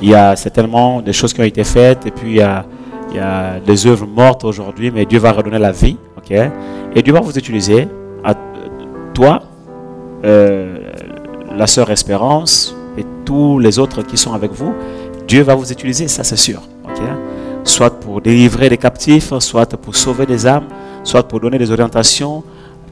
Il y a certainement des choses qui ont été faites et puis il y a des œuvres mortes aujourd'hui, mais Dieu va redonner la vie. Okay? Et Dieu va vous utiliser, à toi, la sœur Espérance et tous les autres qui sont avec vous. Dieu va vous utiliser, ça c'est sûr. Okay? Soit pour délivrer des captifs, soit pour sauver des âmes, soit pour donner des orientations,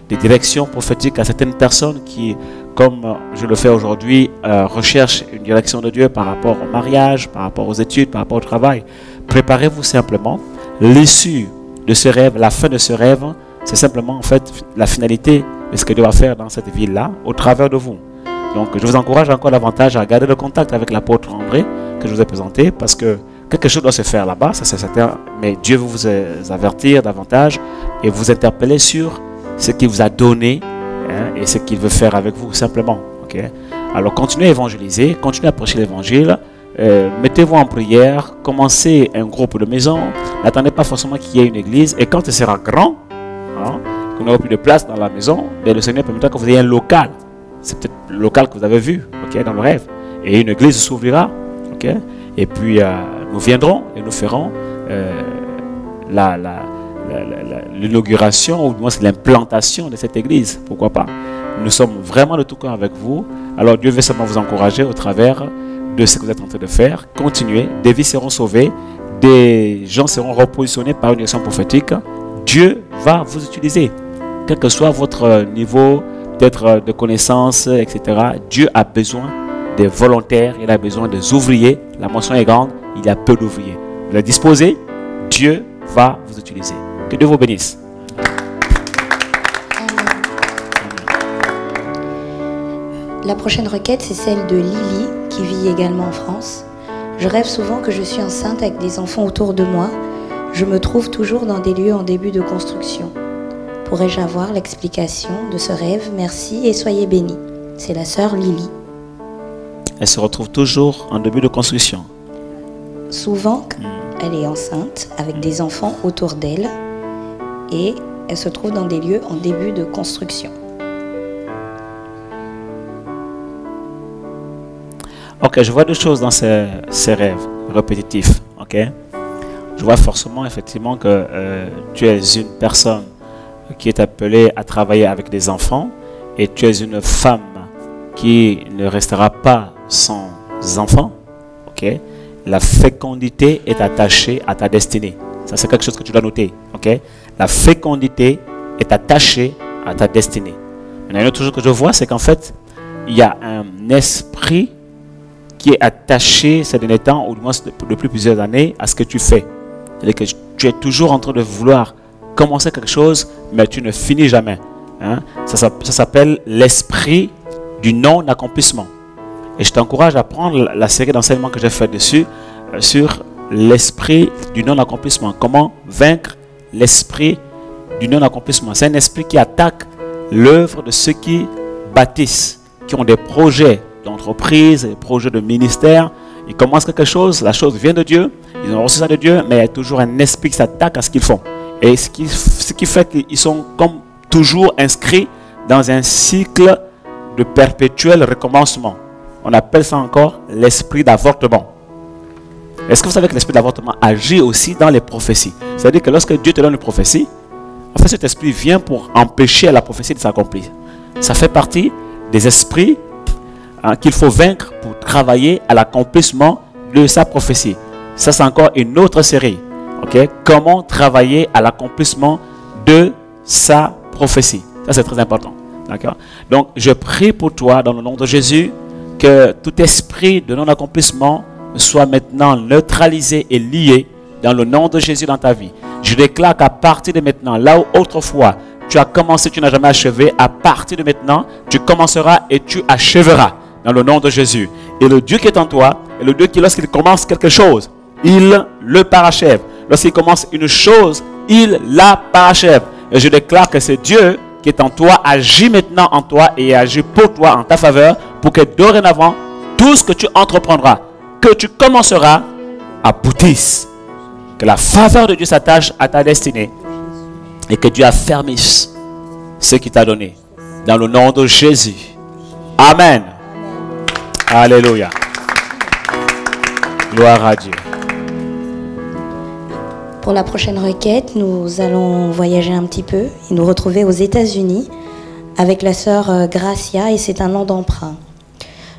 des directions prophétiques à certaines personnes qui, comme je le fais aujourd'hui, recherchent une direction de Dieu par rapport au mariage, par rapport aux études, par rapport au travail. Préparez-vous simplement. L'issue de ce rêve, la fin de ce rêve, c'est simplement en fait la finalité de ce que Dieu va faire dans cette ville-là, au travers de vous. Donc je vous encourage encore davantage à garder le contact avec l'apôtre André que je vous ai présenté, parce que quelque chose doit se faire là-bas, ça c'est certain, mais Dieu veut vous avertir davantage et vous interpeller sur ce qu'il vous a donné, hein, et ce qu'il veut faire avec vous simplement. Okay? Alors continuez à évangéliser, continuez à prêcher l'évangile, mettez-vous en prière, commencez un groupe de maison, n'attendez pas forcément qu'il y ait une église, et quand il sera grand, hein, qu'on n'aura plus de place dans la maison, le Seigneur permettra que vous ayez un local. C'est peut-être le local que vous avez vu, okay, dans le rêve, et une église s'ouvrira, okay? Et puis nous viendrons et nous ferons l'inauguration, ou du moins l'implantation de cette église, pourquoi pas. Nous sommes vraiment de tout cœur avec vous. Alors Dieu veut seulement vous encourager au travers de ce que vous êtes en train de faire. Continuez, des vies seront sauvées, des gens seront repositionnés par une direction prophétique. Dieu va vous utiliser, quel que soit votre niveau peut-être de connaissances, etc. Dieu a besoin des volontaires, il a besoin des ouvriers. La mention est grande, il y a peu d'ouvriers. Vous êtes disposés, Dieu va vous utiliser. Que Dieu vous bénisse. La prochaine requête, c'est celle de Lily, qui vit également en France. Je rêve souvent que je suis enceinte avec des enfants autour de moi. Je me trouve toujours dans des lieux en début de construction. Pourrais-je avoir l'explication de ce rêve? Merci et soyez bénis. C'est la sœur Lily. Elle se retrouve toujours en début de construction. Souvent, elle est enceinte avec des enfants autour d'elle et elle se trouve dans des lieux en début de construction. Ok, je vois deux choses dans ces rêves répétitifs. Ok, je vois forcément effectivement que tu es une personne qui est appelée à travailler avec des enfants et tu es une femme qui ne restera pas sans enfants. Ok, la fécondité est attachée à ta destinée. Ça, c'est quelque chose que tu dois noter. Ok, la fécondité est attachée à ta destinée. Maintenant, une autre chose que je vois, c'est qu'en fait, il y a un esprit qui est attaché ces derniers temps, ou du moins depuis plusieurs années, à ce que tu fais. C'est-à-dire que tu es toujours en train de vouloir commencer quelque chose, mais tu ne finis jamais. Hein? Ça s'appelle l'esprit du non-accomplissement. Et je t'encourage à prendre la série d'enseignements que j'ai fait dessus, sur l'esprit du non-accomplissement. Comment vaincre l'esprit du non-accomplissement. C'est un esprit qui attaque l'œuvre de ceux qui bâtissent, qui ont des projets d'entreprise, des projets de ministère. Ils commencent quelque chose, la chose vient de Dieu, ils ont reçu ça de Dieu, mais il y a toujours un esprit qui s'attaque à ce qu'ils font. Et ce qui fait qu'ils sont comme toujours inscrits dans un cycle de perpétuel recommencement. On appelle ça encore l'esprit d'avortement. Est-ce que vous savez que l'esprit d'avortement agit aussi dans les prophéties? C'est-à-dire que lorsque Dieu te donne une prophétie, en fait cet esprit vient pour empêcher la prophétie de s'accomplir. Ça fait partie des esprits qu'il faut vaincre pour travailler à l'accomplissement de sa prophétie. Ça, c'est encore une autre série. Okay? Comment travailler à l'accomplissement de sa prophétie. Ça, c'est très important. D'accord? Donc, je prie pour toi, dans le nom de Jésus, que tout esprit de non-accomplissement soit maintenant neutralisé et lié dans le nom de Jésus dans ta vie. Je déclare qu'à partir de maintenant, là où autrefois tu as commencé, tu n'as jamais achevé, à partir de maintenant, tu commenceras et tu achèveras dans le nom de Jésus. Et le Dieu qui est en toi, est le Dieu qui, lorsqu'il commence quelque chose, il le parachève. Lorsqu'il commence une chose, il la parachève. Et je déclare que c'est Dieu qui est en toi, agit maintenant en toi et agit pour toi en ta faveur, pour que dorénavant, tout ce que tu entreprendras, que tu commenceras, aboutisse. Que la faveur de Dieu s'attache à ta destinée et que Dieu affermisse ce qu'il t'a donné. Dans le nom de Jésus. Amen. Alléluia. Gloire à Dieu. Pour la prochaine requête, nous allons voyager un petit peu et nous retrouver aux États-Unis avec la sœur Gracia, et c'est un nom d'emprunt.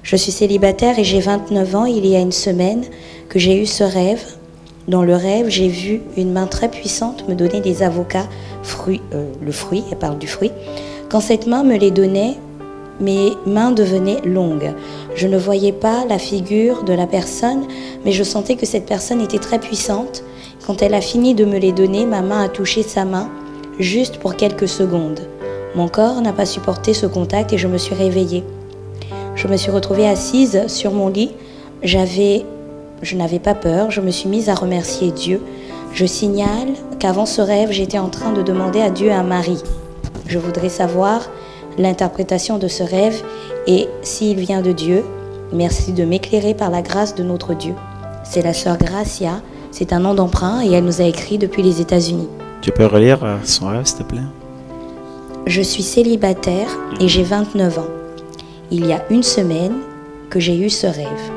Je suis célibataire et j'ai 29 ans. Il y a une semaine que j'ai eu ce rêve. Dans le rêve, j'ai vu une main très puissante me donner des avocats, le fruit, elle parle du fruit. Quand cette main me les donnait, mes mains devenaient longues. Je ne voyais pas la figure de la personne, mais je sentais que cette personne était très puissante. Quand elle a fini de me les donner, ma main a touché sa main, juste pour quelques secondes. Mon corps n'a pas supporté ce contact et je me suis réveillée. Je me suis retrouvée assise sur mon lit. Je n'avais pas peur, je me suis mise à remercier Dieu. Je signale qu'avant ce rêve, j'étais en train de demander à Dieu un mari. Je voudrais savoir l'interprétation de ce rêve et s'il vient de Dieu. Merci de m'éclairer par la grâce de notre Dieu. C'est la sœur Gracia, c'est un nom d'emprunt et elle nous a écrit depuis les États-Unis. Tu peux relire son rêve, s'il te plaît? Je suis célibataire et j'ai 29 ans. Il y a une semaine que j'ai eu ce rêve.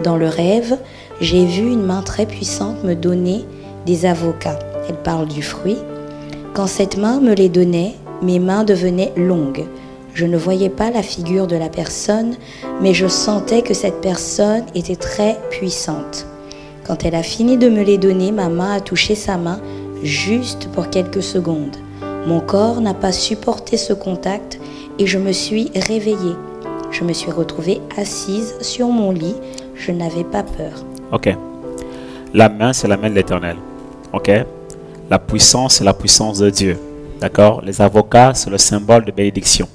Dans le rêve, j'ai vu une main très puissante me donner des avocats. Elle parle du fruit. Quand cette main me les donnait, mes mains devenaient longues. Je ne voyais pas la figure de la personne, mais je sentais que cette personne était très puissante. Quand elle a fini de me les donner, ma main a touché sa main juste pour quelques secondes. Mon corps n'a pas supporté ce contact et je me suis réveillée. Je me suis retrouvée assise sur mon lit. Je n'avais pas peur. Ok. La main, c'est la main de l'Éternel. Ok. La puissance, c'est la puissance de Dieu. D'accord. Les avocats, c'est le symbole de bénédiction.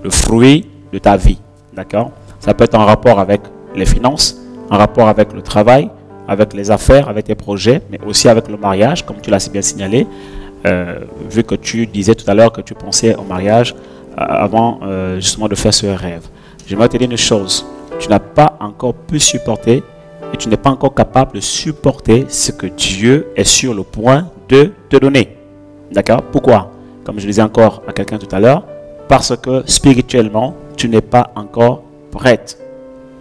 Le fruit de ta vie. D'accord. Ça peut être en rapport avec les finances, en rapport avec le travail, avec les affaires, avec tes projets, mais aussi avec le mariage, comme tu l'as si bien signalé. Vu que tu disais tout à l'heure que tu pensais au mariage avant justement de faire ce rêve. J'aimerais te dire une chose. Tu n'as pas encore pu supporter et tu n'es pas encore capable de supporter ce que Dieu est sur le point de te donner. D'accord? Pourquoi? Comme je disais encore à quelqu'un tout à l'heure, parce que spirituellement, tu n'es pas encore prête.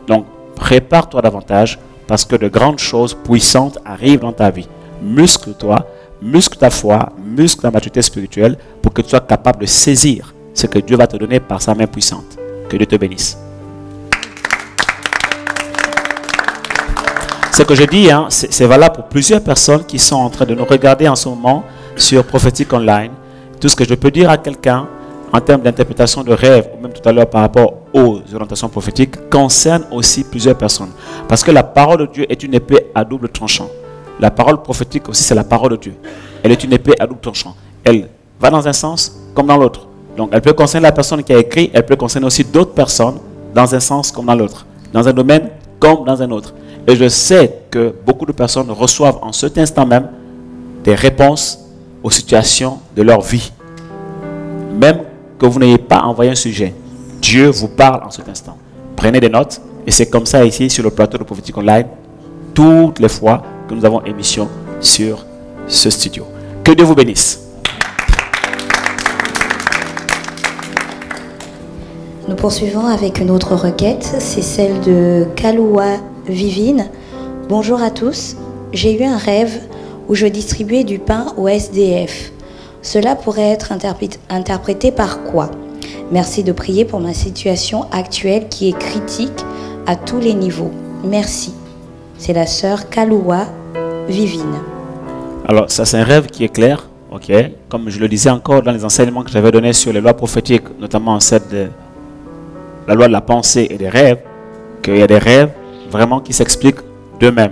Donc, prépare-toi davantage parce que de grandes choses puissantes arrivent dans ta vie. Muscle-toi, muscle ta foi, muscle ta maturité spirituelle pour que tu sois capable de saisir ce que Dieu va te donner par sa main puissante. Que Dieu te bénisse. Ce que je dis, hein, c'est valable pour plusieurs personnes qui sont en train de nous regarder en ce moment sur Prophétique Online. Tout ce que je peux dire à quelqu'un en termes d'interprétation de rêve, ou même tout à l'heure par rapport aux orientations prophétiques, concerne aussi plusieurs personnes. Parce que la parole de Dieu est une épée à double tranchant. La parole prophétique aussi, c'est la parole de Dieu. Elle est une épée à double tranchant. Elle va dans un sens comme dans l'autre. Donc, elle peut concerner la personne qui a écrit, elle peut concerner aussi d'autres personnes dans un sens comme dans l'autre. Dans un domaine comme dans un autre. Et je sais que beaucoup de personnes reçoivent en cet instant même des réponses aux situations de leur vie. Même que vous n'ayez pas envoyé un sujet, Dieu vous parle en cet instant. Prenez des notes et c'est comme ça ici sur le plateau de Prophétique Online, toutes les fois que nous avons émission sur ce studio. Que Dieu vous bénisse. Nous poursuivons avec une autre requête, c'est celle de Kaloua Vivine. Bonjour à tous, j'ai eu un rêve où je distribuais du pain aux SDF. Cela pourrait être interprété par quoi? Merci de prier pour ma situation actuelle qui est critique à tous les niveaux. Merci. C'est la sœur Kaloua Vivine. Alors, ça c'est un rêve qui est clair, ok. Comme je le disais encore dans les enseignements que j'avais donnés sur les lois prophétiques, notamment celle de la loi de la pensée et des rêves, qu'il y a des rêves vraiment qui s'expliquent d'eux-mêmes.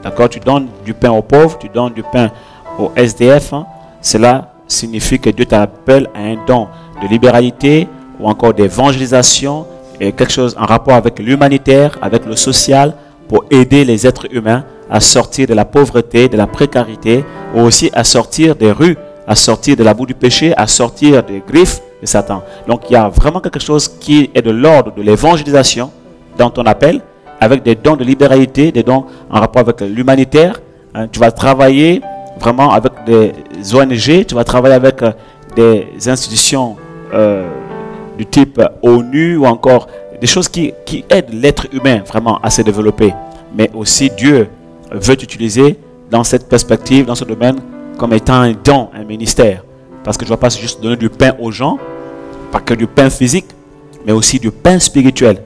D'accord? Tu donnes du pain aux pauvres, tu donnes du pain aux SDF. Hein. Cela signifie que Dieu t'appelle à un don de libéralité ou encore d'évangélisation et quelque chose en rapport avec l'humanitaire, avec le social, pour aider les êtres humains à sortir de la pauvreté, de la précarité, ou aussi à sortir des rues, à sortir de la boue du péché, à sortir des griffes de Satan. Donc il y a vraiment quelque chose qui est de l'ordre de l'évangélisation dans ton appel, avec des dons de libéralité, des dons en rapport avec l'humanitaire. Hein, tu vas travailler vraiment avec des ONG, tu vas travailler avec des institutions du type ONU ou encore des choses qui aident l'être humain vraiment à se développer. Mais aussi Dieu veut t'utiliser dans cette perspective, dans ce domaine, comme étant un don, un ministère. Parce que tu ne vas pas juste donner du pain aux gens, pas que du pain physique, mais aussi du pain spirituel.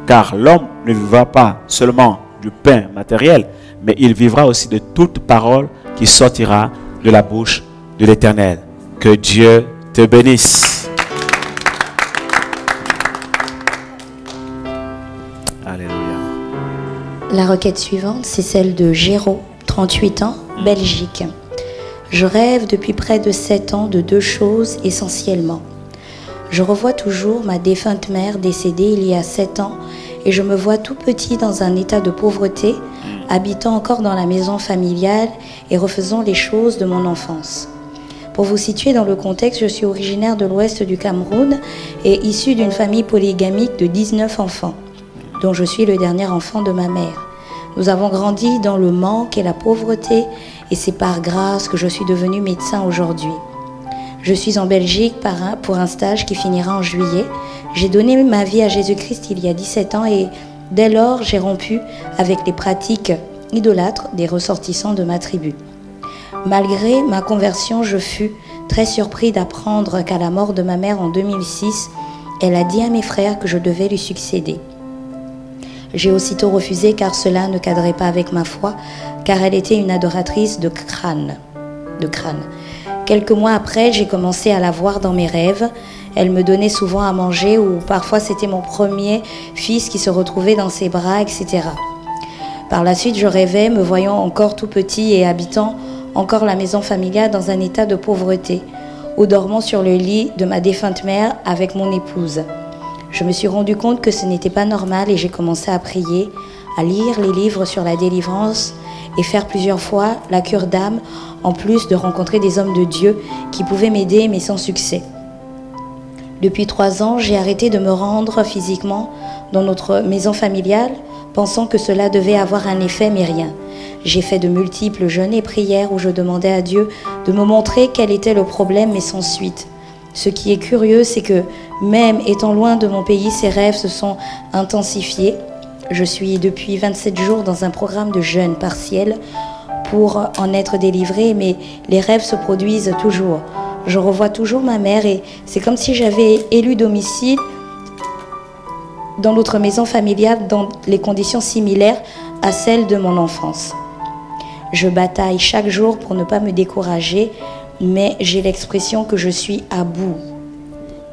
Car l'homme ne vivra pas seulement du pain matériel, mais il vivra aussi de toute parole qui sortira de la bouche de l'Éternel. Que Dieu te bénisse. Alléluia. La requête suivante, c'est celle de Géraud, 38 ans, Belgique. Je rêve depuis près de 7 ans de deux choses essentiellement. Je revois toujours ma défunte mère décédée il y a 7 ans et je me vois tout petit dans un état de pauvreté, habitant encore dans la maison familiale et refaisant les choses de mon enfance. Pour vous situer dans le contexte, je suis originaire de l'ouest du Cameroun et issue d'une famille polygamique de 19 enfants, dont je suis le dernier enfant de ma mère. Nous avons grandi dans le manque et la pauvreté et c'est par grâce que je suis devenue médecin aujourd'hui. Je suis en Belgique pour un stage qui finira en juillet. J'ai donné ma vie à Jésus-Christ il y a 17 ans et dès lors, j'ai rompu avec les pratiques idolâtres des ressortissants de ma tribu. Malgré ma conversion, je fus très surpris d'apprendre qu'à la mort de ma mère en 2006, elle a dit à mes frères que je devais lui succéder. J'ai aussitôt refusé car cela ne cadrait pas avec ma foi, car elle était une adoratrice de crâne. Quelques mois après, j'ai commencé à la voir dans mes rêves. Elle me donnait souvent à manger ou parfois c'était mon premier fils qui se retrouvait dans ses bras, etc. Par la suite, je rêvais, me voyant encore tout petit et habitant encore la maison familiale dans un état de pauvreté, ou dormant sur le lit de ma défunte mère avec mon épouse. Je me suis rendu compte que ce n'était pas normal et j'ai commencé à prier, à lire les livres sur la délivrance et faire plusieurs fois la cure d'âme, en plus de rencontrer des hommes de Dieu qui pouvaient m'aider, mais sans succès. Depuis 3 ans, j'ai arrêté de me rendre physiquement dans notre maison familiale, pensant que cela devait avoir un effet, mais rien. J'ai fait de multiples jeûnes et prières où je demandais à Dieu de me montrer quel était le problème, mais sans suite. Ce qui est curieux, c'est que même étant loin de mon pays, ces rêves se sont intensifiés. Je suis depuis 27 jours dans un programme de jeûne partiel pour en être délivrée, mais les rêves se produisent toujours. Je revois toujours ma mère et c'est comme si j'avais élu domicile dans notre maison familiale dans les conditions similaires à celles de mon enfance. Je bataille chaque jour pour ne pas me décourager, mais j'ai l'expression que je suis à bout.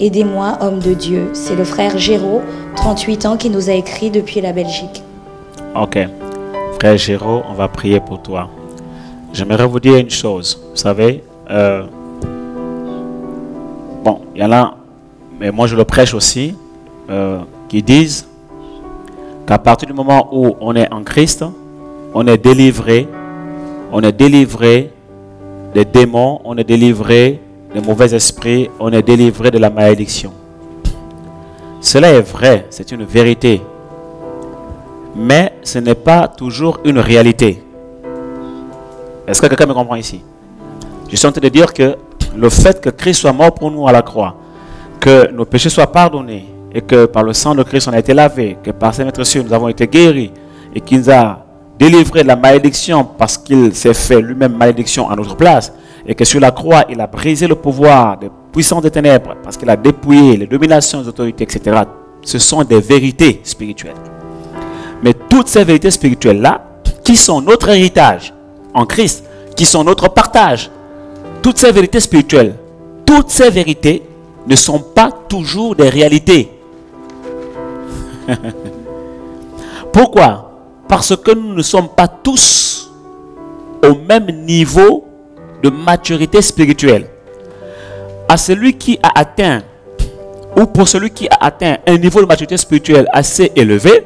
Aidez-moi, homme de Dieu. C'est le frère Géraud, 38 ans, qui nous a écrit depuis la Belgique. Ok. Frère Géraud, on va prier pour toi. J'aimerais vous dire une chose. Vous savez, bon, il y en a, mais moi je le prêche aussi, qui disent qu'à partir du moment où on est en Christ, on est délivré des démons, on est délivré des mauvais esprits, on est délivré de la malédiction. Cela est vrai, c'est une vérité. Mais ce n'est pas toujours une réalité. Est-ce que quelqu'un me comprend ici? Je suis en train de dire que le fait que Christ soit mort pour nous à la croix, que nos péchés soient pardonnés et que par le sang de Christ on a été lavé, que par ses maîtres nous avons été guéris et qu'il nous a délivré de la malédiction parce qu'il s'est fait lui-même malédiction à notre place et que sur la croix il a brisé le pouvoir des puissances des ténèbres parce qu'il a dépouillé les dominations, les autorités, etc. Ce sont des vérités spirituelles. Mais toutes ces vérités spirituelles-là, qui sont notre héritage en Christ, qui sont notre partage, toutes ces vérités spirituelles, toutes ces vérités ne sont pas toujours des réalités. Pourquoi? Parce que nous ne sommes pas tous au même niveau de maturité spirituelle. À celui qui a atteint, ou pour celui qui a atteint un niveau de maturité spirituelle assez élevé,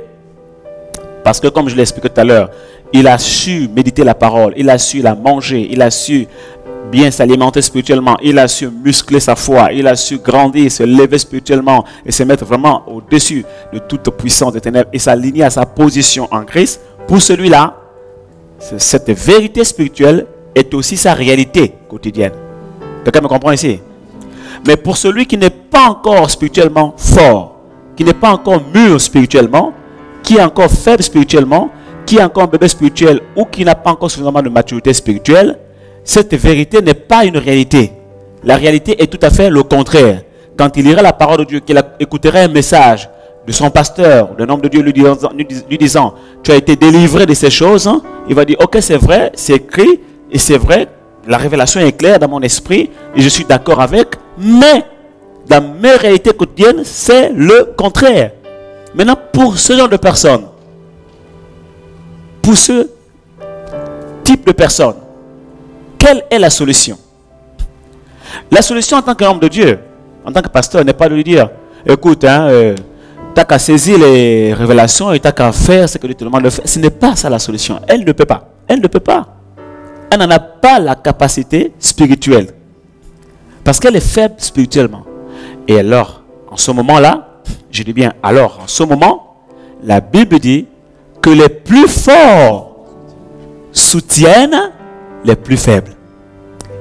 parce que comme je l'ai expliqué tout à l'heure, il a su méditer la parole, il a su la manger, il a su bien s'alimenter spirituellement, il a su muscler sa foi, il a su grandir, se lever spirituellement et se mettre vraiment au-dessus de toute puissance des ténèbres et s'aligner à sa position en Christ. Pour celui-là, cette vérité spirituelle est aussi sa réalité quotidienne. Quelqu'un me comprend ici? Mais pour celui qui n'est pas encore spirituellement fort, qui n'est pas encore mûr spirituellement, qui est encore faible spirituellement, qui est encore un bébé spirituel ou qui n'a pas encore suffisamment de maturité spirituelle, cette vérité n'est pas une réalité. La réalité est tout à fait le contraire. Quand il lirait la parole de Dieu, qu'il écouterait un message de son pasteur, d'un homme de Dieu lui disant, tu as été délivré de ces choses, hein, il va dire, ok, c'est vrai, c'est écrit, et c'est vrai, la révélation est claire dans mon esprit, et je suis d'accord avec, mais dans mes réalités quotidiennes, c'est le contraire. Maintenant, pour ce genre de personnes, pour ce type de personnes, quelle est la solution? La solution en tant qu'homme de Dieu, en tant que pasteur, n'est pas de lui dire, écoute, tu n'as qu'à saisir les révélations et tu n'as qu'à faire ce que Dieu te demande de faire. Ce n'est pas ça la solution. Elle ne peut pas. Elle ne peut pas. Elle n'en a pas la capacité spirituelle. Parce qu'elle est faible spirituellement. Et alors, en ce moment-là, je dis bien alors, en ce moment, la Bible dit que les plus forts soutiennent les plus faibles.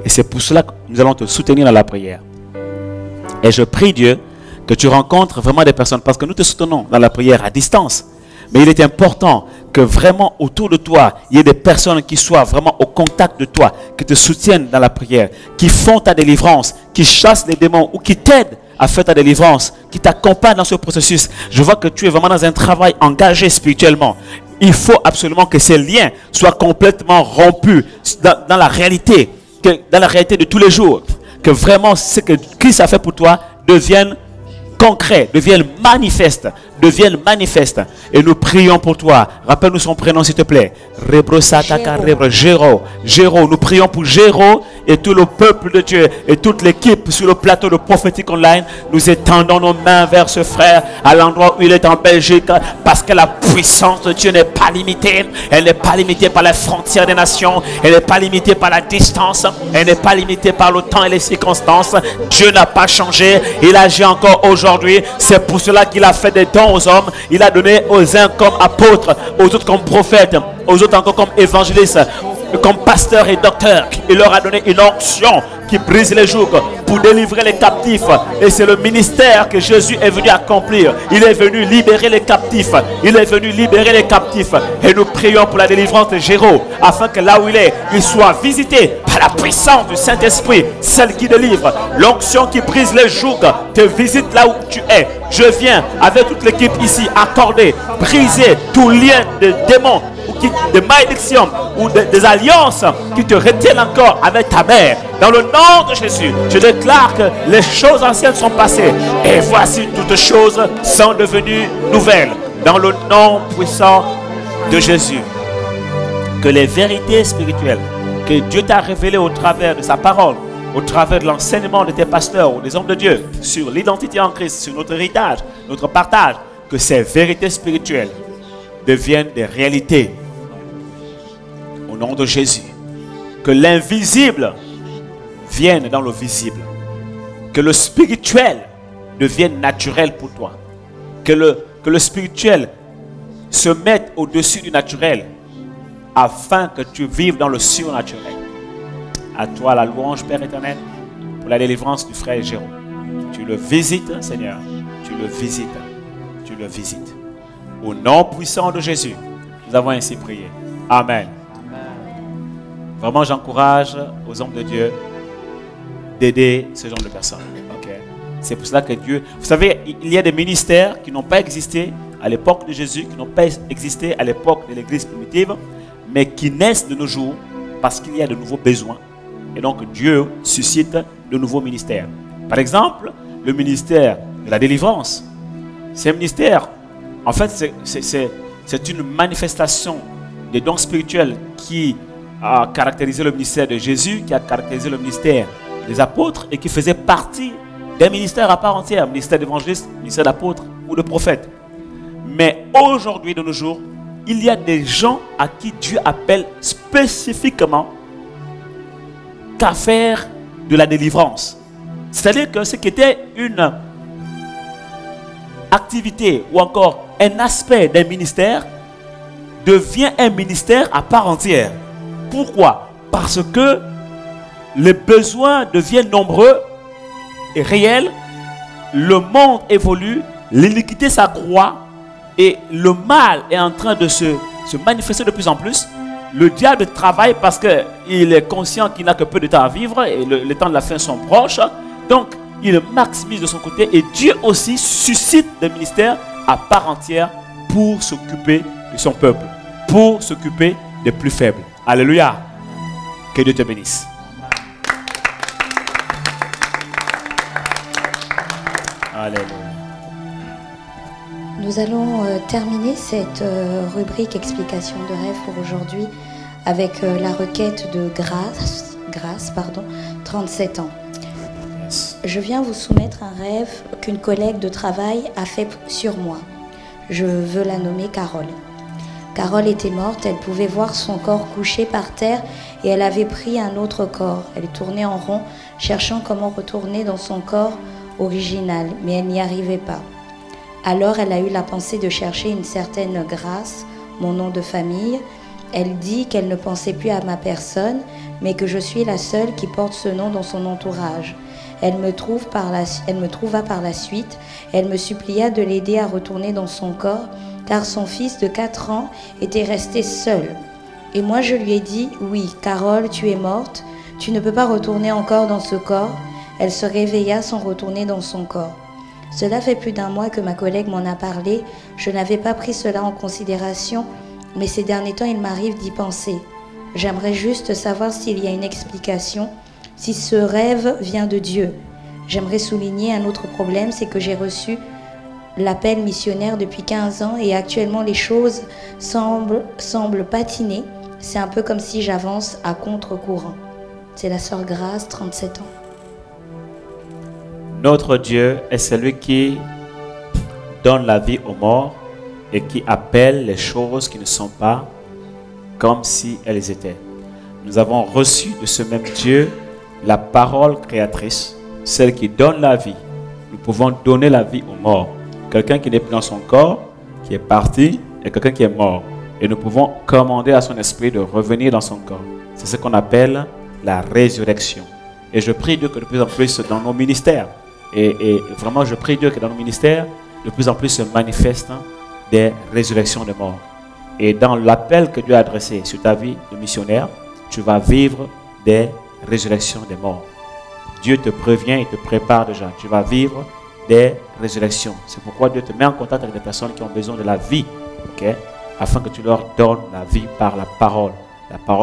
Et c'est pour cela que nous allons te soutenir dans la prière. Et je prie Dieu que tu rencontres vraiment des personnes, parce que nous te soutenons dans la prière à distance. Mais il est important que vraiment autour de toi, il y ait des personnes qui soient vraiment au contact de toi, qui te soutiennent dans la prière, qui font ta délivrance, qui chassent les démons ou qui t'aident à faire ta délivrance, qui t'accompagnent dans ce processus. Je vois que tu es vraiment dans un travail engagé spirituellement. Il faut absolument que ces liens soient complètement rompus dans la réalité, dans la réalité de tous les jours. Que vraiment ce que Christ a fait pour toi devienne concret, devienne manifeste. Et nous prions pour toi. Rappelle-nous son prénom s'il te plaît. Géro. Nous prions pour Géro et tout le peuple de Dieu et toute l'équipe sur le plateau de Prophétique Online. Nous étendons nos mains vers ce frère à l'endroit où il est en Belgique, parce que la puissance de Dieu n'est pas limitée. Elle n'est pas limitée par les frontières des nations. Elle n'est pas limitée par la distance. Elle n'est pas limitée par le temps et les circonstances. Dieu n'a pas changé. Il agit encore aujourd'hui. C'est pour cela qu'il a fait des dons aux hommes. Il a donné aux uns comme apôtres, aux autres comme prophètes, aux autres encore comme évangélistes, comme pasteurs et docteurs. Il leur a donné une onction qui brise les jougs pour délivrer les captifs. Et c'est le ministère que Jésus est venu accomplir. Il est venu libérer les captifs. Et nous prions pour la délivrance de Géro, afin que là où il est, il soit visité par la puissance du Saint-Esprit, celle qui délivre. L'onction qui brise les jougs te visite là où tu es. Je viens avec toute l'équipe ici accorder, briser tout lien de démons, de malédiction ou des alliances qui te retiennent encore avec ta mère. Dans le nom de Jésus, je déclare que les choses anciennes sont passées et voici toutes choses sont devenues nouvelles. Dans le nom puissant de Jésus, que les vérités spirituelles que Dieu t'a révélées au travers de sa parole, au travers de l'enseignement de tes pasteurs ou des hommes de Dieu sur l'identité en Christ, sur notre héritage, notre partage, que ces vérités spirituelles deviennent des réalités au nom de Jésus. Que l'invisible vienne dans le visible. Que le spirituel devienne naturel pour toi. Que le spirituel se mette au-dessus du naturel, afin que tu vives dans le surnaturel. À toi la louange, Père éternel, pour la délivrance du frère Jérôme. Tu le visites, Seigneur. Tu le visites. Tu le visites. Au nom puissant de Jésus, nous avons ainsi prié. Amen. Vraiment, j'encourage aux hommes de Dieu d'aider ce genre de personnes. Okay? C'est pour cela que Dieu... Vous savez, il y a des ministères qui n'ont pas existé à l'époque de Jésus, qui n'ont pas existé à l'époque de l'Église primitive, mais qui naissent de nos jours parce qu'il y a de nouveaux besoins. Et donc, Dieu suscite de nouveaux ministères. Par exemple, le ministère de la délivrance. C'est un ministère, en fait, c'est une manifestation des dons spirituels qui a caractérisé le ministère de Jésus, qui a caractérisé le ministère des apôtres et qui faisait partie d'un ministère à part entière, ministère d'évangéliste, ministère d'apôtre ou de prophète. Mais aujourd'hui, de nos jours, il y a des gens à qui Dieu appelle spécifiquement qu'à faire de la délivrance. C'est-à-dire que ce qui était une activité ou encore un aspect d'un ministère devient un ministère à part entière. Pourquoi? Parce que les besoins deviennent nombreux et réels, le monde évolue, l'iniquité s'accroît et le mal est en train de se manifester de plus en plus. Le diable travaille parce qu'il est conscient qu'il n'a que peu de temps à vivre et les temps de la fin sont proches. Donc, il maximise de son côté et Dieu aussi suscite des ministères à part entière pour s'occuper de son peuple, pour s'occuper des plus faibles. Alléluia. Que Dieu te bénisse. Alléluia. Nous allons terminer cette rubrique explication de rêve pour aujourd'hui avec la requête de grâce, 37 ans. Je viens vous soumettre un rêve qu'une collègue de travail a fait sur moi. Je veux la nommer Carole. Carole était morte, elle pouvait voir son corps couché par terre et elle avait pris un autre corps. Elle tournait en rond, cherchant comment retourner dans son corps original, mais elle n'y arrivait pas. Alors elle a eu la pensée de chercher une certaine Grâce, mon nom de famille. Elle dit qu'elle ne pensait plus à ma personne, mais que je suis la seule qui porte ce nom dans son entourage. Elle me trouva par la suite, elle me supplia de l'aider à retourner dans son corps, car son fils de 4 ans était resté seul. Et moi je lui ai dit, oui, Carole, tu es morte, tu ne peux pas retourner encore dans ce corps. Elle se réveilla sans retourner dans son corps. Cela fait plus d'1 mois que ma collègue m'en a parlé, je n'avais pas pris cela en considération, mais ces derniers temps il m'arrive d'y penser. J'aimerais juste savoir s'il y a une explication, si ce rêve vient de Dieu. J'aimerais souligner un autre problème, c'est que j'ai reçu l'appel missionnaire depuis 15 ans et actuellement les choses semblent patiner. C'est un peu comme si j'avance à contre-courant. C'est la sœur Grâce, 37 ans. Notre Dieu est celui qui donne la vie aux morts et qui appelle les choses qui ne sont pas comme si elles étaient. Nous avons reçu de ce même Dieu la parole créatrice, celle qui donne la vie. Nous pouvons donner la vie aux morts. Quelqu'un qui n'est plus dans son corps, qui est parti, et quelqu'un qui est mort. Et nous pouvons commander à son esprit de revenir dans son corps. C'est ce qu'on appelle la résurrection. Et je prie Dieu que de plus en plus dans nos ministères, et vraiment je prie Dieu que dans nos ministères, de plus en plus se manifestent des résurrections de morts. Et dans l'appel que Dieu a adressé sur ta vie de missionnaire, tu vas vivre des résurrections des morts. Dieu te prévient et te prépare déjà. Tu vas vivre des résurrections. C'est pourquoi Dieu te met en contact avec des personnes qui ont besoin de la vie, okay? Afin que tu leur donnes la vie par la parole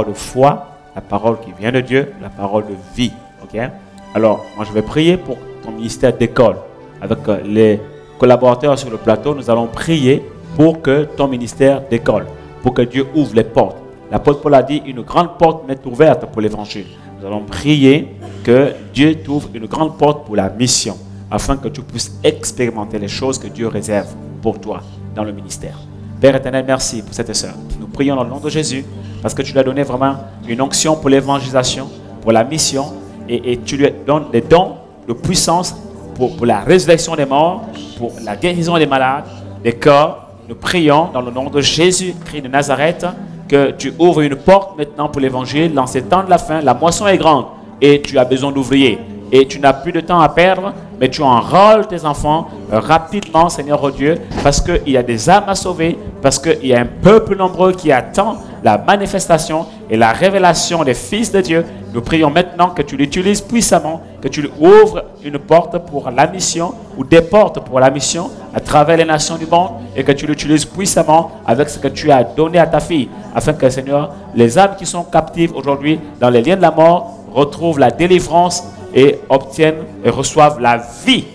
de foi, la parole qui vient de Dieu, la parole de vie. Okay? Alors, moi je vais prier pour ton ministère d'école. Avec les collaborateurs sur le plateau, nous allons prier pour que ton ministère décolle, pour que Dieu ouvre les portes. L'apôtre Paul a dit, une grande porte m'est ouverte pour l'évangile. Nous allons prier que Dieu t'ouvre une grande porte pour la mission, afin que tu puisses expérimenter les choses que Dieu réserve pour toi dans le ministère. Père éternel, merci pour cette sœur. Nous prions dans le nom de Jésus, parce que tu lui as donné vraiment une onction pour l'évangélisation, pour la mission, et tu lui donnes des dons de puissance pour la résurrection des morts, pour la guérison des malades, des corps. Nous prions dans le nom de Jésus-Christ de Nazareth, que tu ouvres une porte maintenant pour l'évangile. Dans ces temps de la fin, la moisson est grande et tu as besoin d'ouvriers. et tu n'as plus de temps à perdre, mais tu enrôles tes enfants rapidement, Seigneur oh Dieu, parce qu'il y a des âmes à sauver, parce qu'il y a un peuple nombreux qui attend la manifestation et la révélation des fils de Dieu. Nous prions maintenant que tu l'utilises puissamment, que tu lui ouvres une porte pour la mission ou des portes pour la mission à travers les nations du monde et que tu l'utilises puissamment avec ce que tu as donné à ta fille, afin que, Seigneur, les âmes qui sont captives aujourd'hui dans les liens de la mort retrouvent la délivrance et obtiennent et reçoivent la vie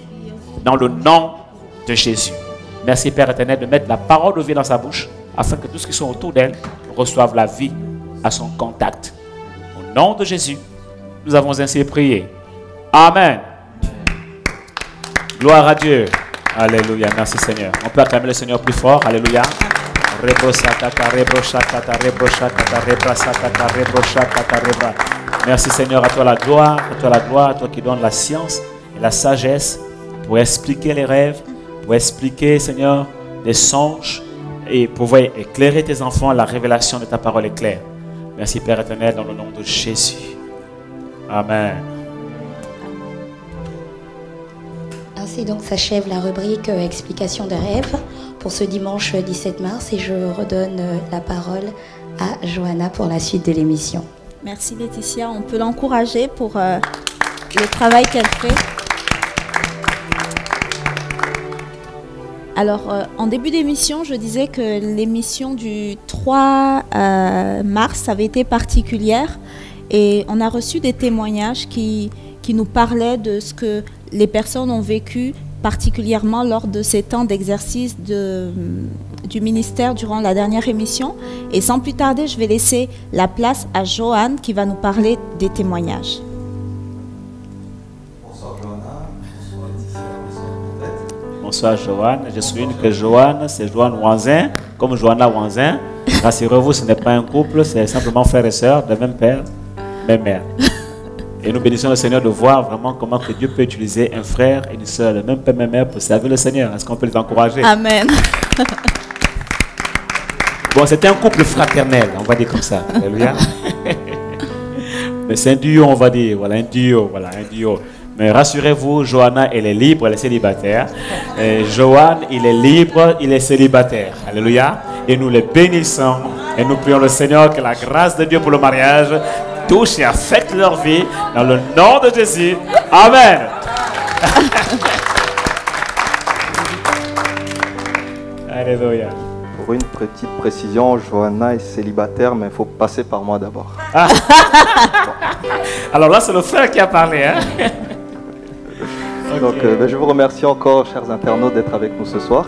dans le nom de Jésus. Merci Père éternel de mettre la parole de vie dans sa bouche afin que tous ceux qui sont autour d'elle reçoivent la vie à son contact. Au nom de Jésus, nous avons ainsi prié. Amen. Gloire à Dieu. Alléluia. Merci Seigneur. On peut acclamer le Seigneur plus fort. Alléluia. Merci Seigneur, à toi la gloire, à toi qui donne la science et la sagesse pour expliquer les rêves, pour expliquer Seigneur des songes et pouvoir éclairer tes enfants. La révélation de ta parole est claire. Merci Père éternel, dans le nom de Jésus. Amen. Ainsi donc s'achève la rubrique explication des rêves pour ce dimanche 17 mars et je redonne la parole à Johanna pour la suite de l'émission. Merci Laetitia, on peut l'encourager pour le travail qu'elle fait. Alors, en début d'émission, je disais que l'émission du 3 mars avait été particulière et on a reçu des témoignages qui nous parlaient de ce que les personnes ont vécu particulièrement lors de ces temps d'exercice du ministère durant la dernière émission. Et sans plus tarder, je vais laisser la place à Joanne qui va nous parler des témoignages. Bonsoir Johanna, bonsoir Laetitia, bonsoir Joanne. Je souligne que Joanne, c'est Joanne Wanzin, comme Johanna Wanzin. Rassurez-vous, ce n'est pas un couple, c'est simplement frère et sœur de même père, même mère. Et nous bénissons le Seigneur de voir vraiment comment que Dieu peut utiliser un frère et une sœur de même père, même mère pour servir le Seigneur. Est-ce qu'on peut les encourager? Amen. Bon, c'était un couple fraternel, on va dire comme ça. Alléluia. Mais c'est un duo, on va dire. Voilà, un duo. Mais rassurez-vous, Johanna, elle est libre, elle est célibataire. Et Joanne, il est libre, il est célibataire. Alléluia. Et nous les bénissons. Et nous prions le Seigneur que la grâce de Dieu pour le mariage touche et affecte leur vie dans le nom de Jésus. Amen. Alléluia. Pour une petite précision, Johanna est célibataire, mais il faut passer par moi d'abord. Ah. Alors là, c'est le frère qui a parlé. Hein? Donc, je vous remercie encore, chers internautes, d'être avec nous ce soir.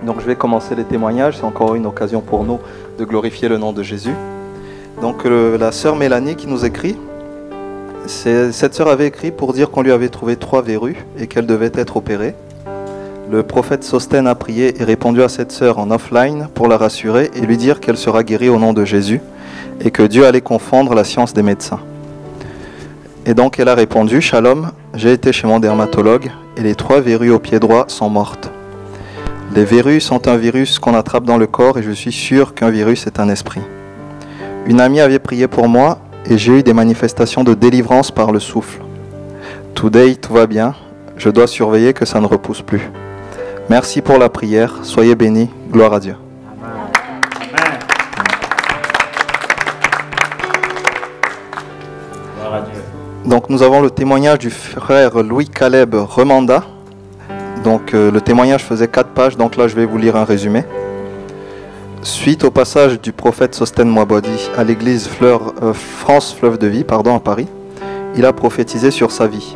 Donc, je vais commencer les témoignages. C'est encore une occasion pour nous de glorifier le nom de Jésus. Donc, la sœur Mélanie qui nous écrit, cette sœur avait écrit pour dire qu'on lui avait trouvé 3 verrues et qu'elle devait être opérée. Le prophète Sostène a prié et répondu à cette sœur en offline pour la rassurer et lui dire qu'elle sera guérie au nom de Jésus et que Dieu allait confondre la science des médecins. Et donc elle a répondu: Shalom, j'ai été chez mon dermatologue et les 3 verrues au pied droit sont mortes. Les verrues sont un virus qu'on attrape dans le corps et je suis sûr qu'un virus est un esprit. Une amie avait prié pour moi et j'ai eu des manifestations de délivrance par le souffle. Today, tout va bien, je dois surveiller que ça ne repousse plus. Merci pour la prière, soyez bénis, gloire à Dieu. Amen. Gloire à Dieu. Donc nous avons le témoignage du frère Louis Caleb Remanda. Donc le témoignage faisait 4 pages, donc là je vais vous lire un résumé. Suite au passage du prophète Sostène Mwabodi à l'église France Fleuve de Vie à Paris, il a prophétisé sur sa vie.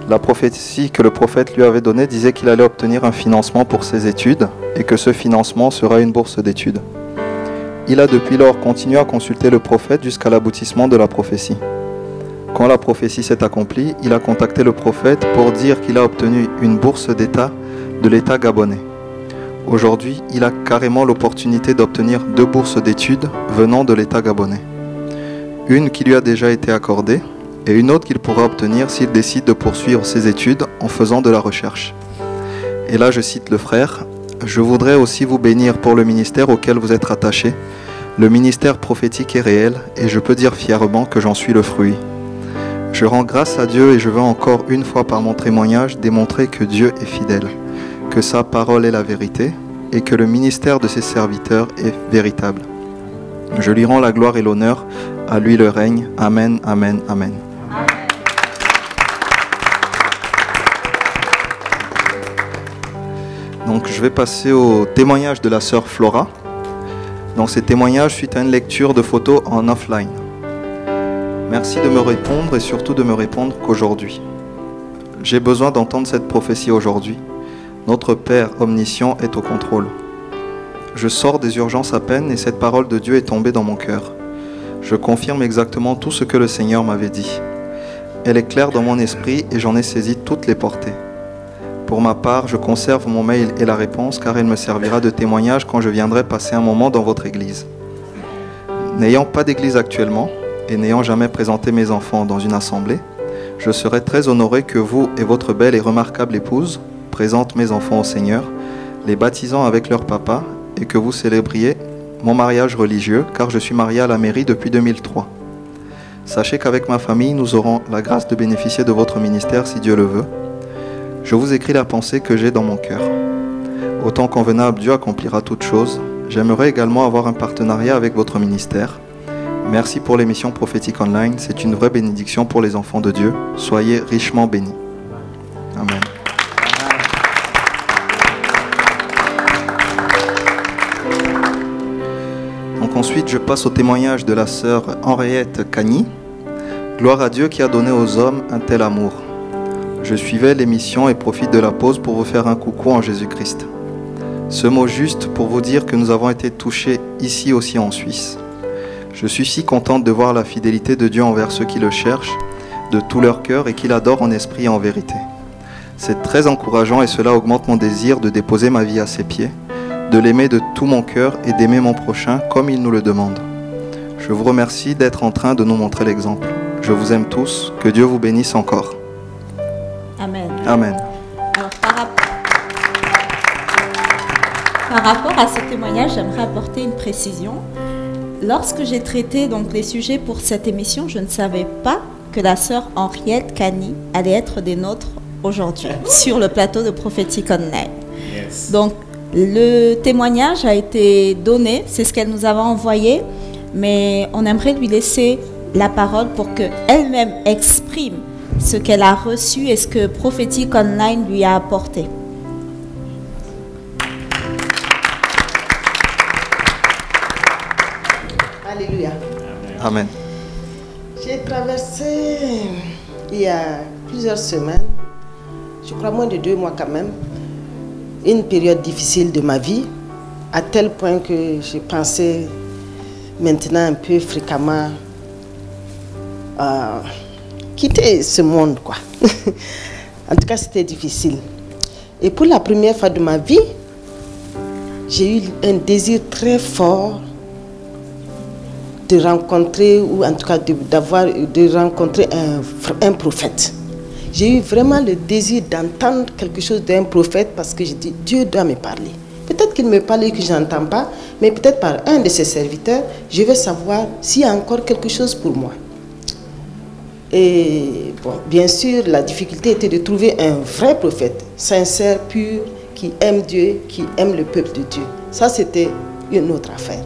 La prophétie que le prophète lui avait donnée disait qu'il allait obtenir un financement pour ses études et que ce financement sera une bourse d'études. Il a depuis lors continué à consulter le prophète jusqu'à l'aboutissement de la prophétie. Quand la prophétie s'est accomplie, il a contacté le prophète pour dire qu'il a obtenu une bourse d'État de l'État gabonais. Aujourd'hui, il a carrément l'opportunité d'obtenir 2 bourses d'études venant de l'État gabonais. Une qui lui a déjà été accordée et une autre qu'il pourra obtenir s'il décide de poursuivre ses études en faisant de la recherche. Et là, je cite le frère: « Je voudrais aussi vous bénir pour le ministère auquel vous êtes attaché. Le ministère prophétique est réel et je peux dire fièrement que j'en suis le fruit. Je rends grâce à Dieu et je veux encore une fois par mon témoignage démontrer que Dieu est fidèle, que sa parole est la vérité et que le ministère de ses serviteurs est véritable. Je lui rends la gloire et l'honneur, à lui le règne. Amen, amen, amen. Donc je vais passer au témoignage de la sœur Flora. Dans ces témoignages, suite à une lecture de photos en offline. Merci de me répondre et surtout de me répondre qu'aujourd'hui. J'ai besoin d'entendre cette prophétie aujourd'hui. Notre Père omniscient est au contrôle. Je sors des urgences à peine et cette parole de Dieu est tombée dans mon cœur. Je confirme exactement tout ce que le Seigneur m'avait dit. Elle est claire dans mon esprit et j'en ai saisi toutes les portées. Pour ma part, je conserve mon mail et la réponse car elle me servira de témoignage quand je viendrai passer un moment dans votre église. N'ayant pas d'église actuellement et n'ayant jamais présenté mes enfants dans une assemblée, je serai très honoré que vous et votre belle et remarquable épouse présentent mes enfants au Seigneur, les baptisant avec leur papa et que vous célébriez mon mariage religieux car je suis marié à la mairie depuis 2003. Sachez qu'avec ma famille, nous aurons la grâce de bénéficier de votre ministère si Dieu le veut. Je vous écris la pensée que j'ai dans mon cœur. Au temps convenable, Dieu accomplira toutes choses. J'aimerais également avoir un partenariat avec votre ministère. Merci pour l'émission prophétique online. C'est une vraie bénédiction pour les enfants de Dieu. Soyez richement bénis. Amen. Donc ensuite, je passe au témoignage de la sœur Henriette Cagny. Gloire à Dieu qui a donné aux hommes un tel amour. Je suivais l'émission et profite de la pause pour vous faire un coucou en Jésus-Christ. Ce mot juste pour vous dire que nous avons été touchés ici aussi en Suisse. Je suis si contente de voir la fidélité de Dieu envers ceux qui le cherchent de tout leur cœur et qui l'adorent en esprit et en vérité. C'est très encourageant et cela augmente mon désir de déposer ma vie à ses pieds, de l'aimer de tout mon cœur et d'aimer mon prochain comme il nous le demande. Je vous remercie d'être en train de nous montrer l'exemple. Je vous aime tous, que Dieu vous bénisse encore. Amen. Amen. Alors, par rapport à ce témoignage, j'aimerais apporter une précision. Lorsque j'ai traité donc les sujets pour cette émission, je ne savais pas que la sœur Henriette Cagny allait être des nôtres aujourd'hui sur le plateau de Prophétique Online. Yes. Donc, le témoignage a été donné, c'est ce qu'elle nous avait envoyé, mais on aimerait lui laisser la parole pour qu'elle-même exprime ce qu'elle a reçu et ce que Prophétique Online lui a apporté. Alléluia. Amen. J'ai traversé, il y a plusieurs semaines, je crois moins de 2 mois quand même, une période difficile de ma vie, à tel point que je pensais maintenant un peu fréquemment quitter ce monde, quoi. En tout cas, c'était difficile. Et pour la première fois de ma vie, j'ai eu un désir très fort de rencontrer, ou en tout cas de rencontrer un prophète. J'ai eu vraiment le désir d'entendre quelque chose d'un prophète parce que j'ai dit, Dieu doit me parler. Peut-être qu'il me parle et que je n'entends pas, mais peut-être par un de ses serviteurs, je vais savoir s'il y a encore quelque chose pour moi. Et bon, bien sûr, la difficulté était de trouver un vrai prophète, sincère, pur, qui aime Dieu, qui aime le peuple de Dieu. Ça, c'était une autre affaire.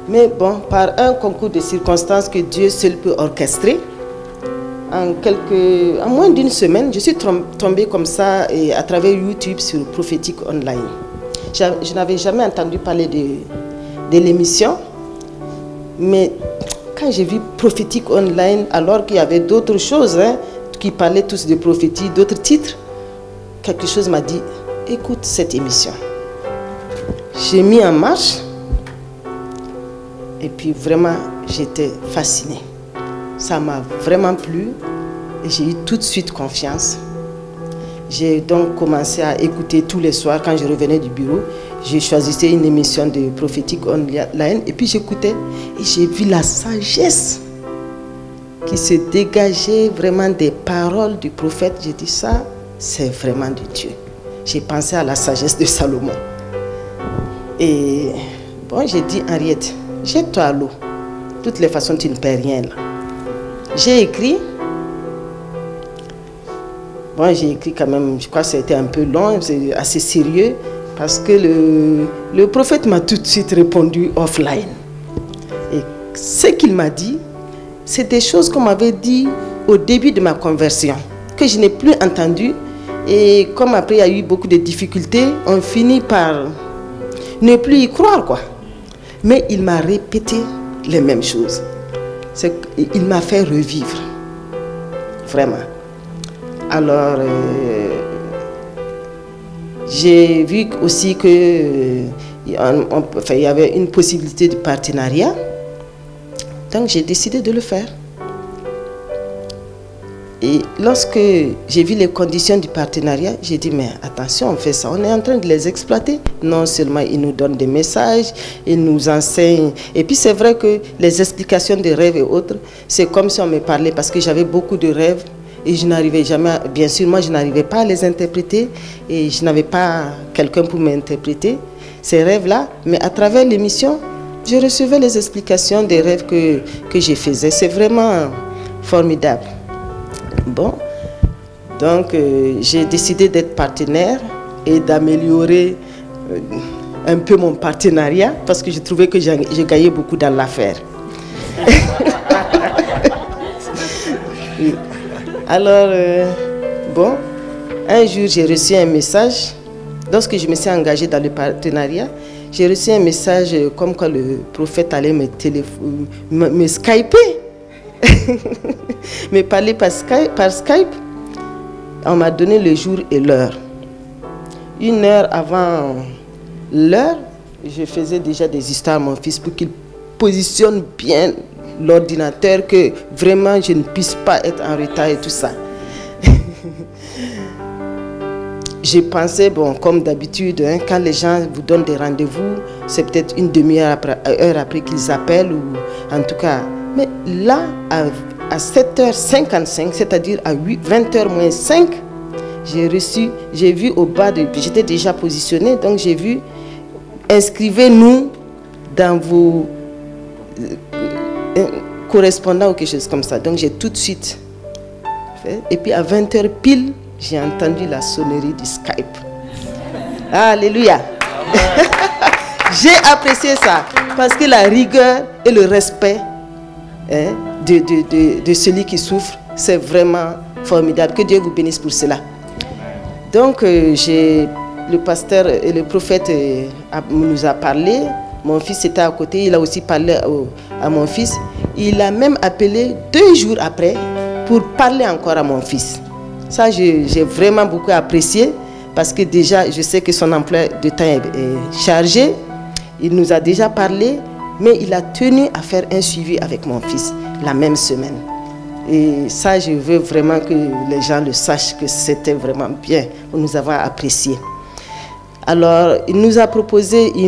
Mais bon, par un concours de circonstances que Dieu seul peut orchestrer, en moins d'une semaine, je suis tombée comme ça et à travers YouTube sur Prophétique Online. Je n'avais jamais entendu parler de l'émission, mais quand j'ai vu Prophétique Online, alors qu'il y avait d'autres choses qui parlaient tous de prophétie, d'autres titres, quelque chose m'a dit, écoute cette émission. J'ai mis en marche et puis vraiment j'étais fascinée. Ça m'a vraiment plu et j'ai eu tout de suite confiance. J'ai donc commencé à écouter tous les soirs quand je revenais du bureau. J'ai choisi une émission de Prophétique Online et puis j'écoutais et j'ai vu la sagesse qui se dégageait vraiment des paroles du prophète. J'ai dit ça, c'est vraiment de Dieu. J'ai pensé à la sagesse de Salomon. Et bon, j'ai dit, Henriette, jette-toi à l'eau. De toutes les façons, tu ne perds rien là. J'ai écrit Bon, j'ai écrit quand même, je crois que c'était un peu long, c'est assez sérieux, parce que le prophète m'a tout de suite répondu offline. Et ce qu'il m'a dit, c'est des choses qu'on m'avait dit au début de ma conversion, que je n'ai plus entendu. Et comme après il y a eu beaucoup de difficultés, on finit par ne plus y croire, quoi. Mais il m'a répété les mêmes choses. Il m'a fait revivre, vraiment. Alors, j'ai vu aussi que il y avait une possibilité de partenariat. Donc, j'ai décidé de le faire. Et lorsque j'ai vu les conditions du partenariat, j'ai dit, mais attention, on fait ça, on est en train de les exploiter. Non seulement ils nous donnent des messages, ils nous enseignent. Et puis c'est vrai que les explications des rêves et autres, c'est comme si on me parlait, parce que j'avais beaucoup de rêves et je n'arrivais jamais, bien sûr, moi je n'arrivais pas à les interpréter et je n'avais pas quelqu'un pour m'interpréter ces rêves-là. Mais à travers l'émission, je recevais les explications des rêves que je faisais. C'est vraiment formidable. Bon, donc j'ai décidé d'être partenaire et d'améliorer un peu mon partenariat parce que je trouvais que j'ai gagné beaucoup dans l'affaire. Alors, bon, un jour j'ai reçu un message, lorsque je me suis engagée dans le partenariat, j'ai reçu un message comme quoi le prophète allait me skyper. Me parler par Skype. On m'a donné le jour et l'heure. 1 heure avant l'heure, je faisais déjà des histoires à mon fils pour qu'il positionne bien l'ordinateur, que vraiment je ne puisse pas être en retard et tout ça. J'ai pensé, bon, comme d'habitude, hein, quand les gens vous donnent des rendez-vous, c'est peut-être une demi-heure après qu'ils appellent, ou en tout cas. Mais là, à 7h55, c'est-à-dire à 20h moins 5, j'ai vu au bas, j'étais déjà positionnée, donc j'ai vu, inscrivez-nous dans vos correspondants ou quelque chose comme ça. Donc j'ai tout de suite fait. Et puis à 20h pile, j'ai entendu la sonnerie du Skype. Alléluia. J'ai apprécié ça, parce que la rigueur et le respect de celui qui souffre, c'est vraiment formidable. Que Dieu vous bénisse pour cela. Donc, le pasteur et le prophète nous a parlé. Mon fils était à côté, il a aussi parlé à mon fils. Il a même appelé 2 jours après pour parler encore à mon fils. Ça, j'ai vraiment beaucoup apprécié, parce que déjà, je sais que son emploi de temps est chargé. Il nous a déjà parlé, mais il a tenu à faire un suivi avec mon fils la même semaine. Et ça, je veux vraiment que les gens le sachent, que c'était vraiment bien. Nous avons apprécié. Alors, il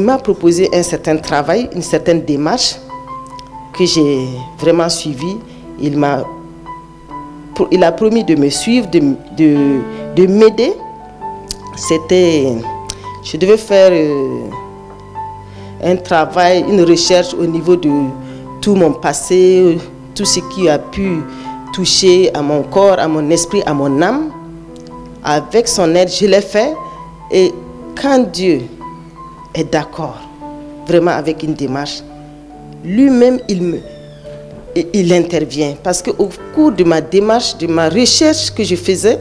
m'a proposé un certain travail, une certaine démarche que j'ai vraiment suivi. Il a promis de me suivre, de m'aider. Je devais faire un travail, une recherche au niveau de tout mon passé, tout ce qui a pu toucher à mon corps, à mon esprit, à mon âme. Avec son aide, je l'ai fait. Et quand Dieu est d'accord, vraiment avec une démarche, lui-même, il intervient. Parce qu'au cours de ma démarche, de ma recherche que je faisais,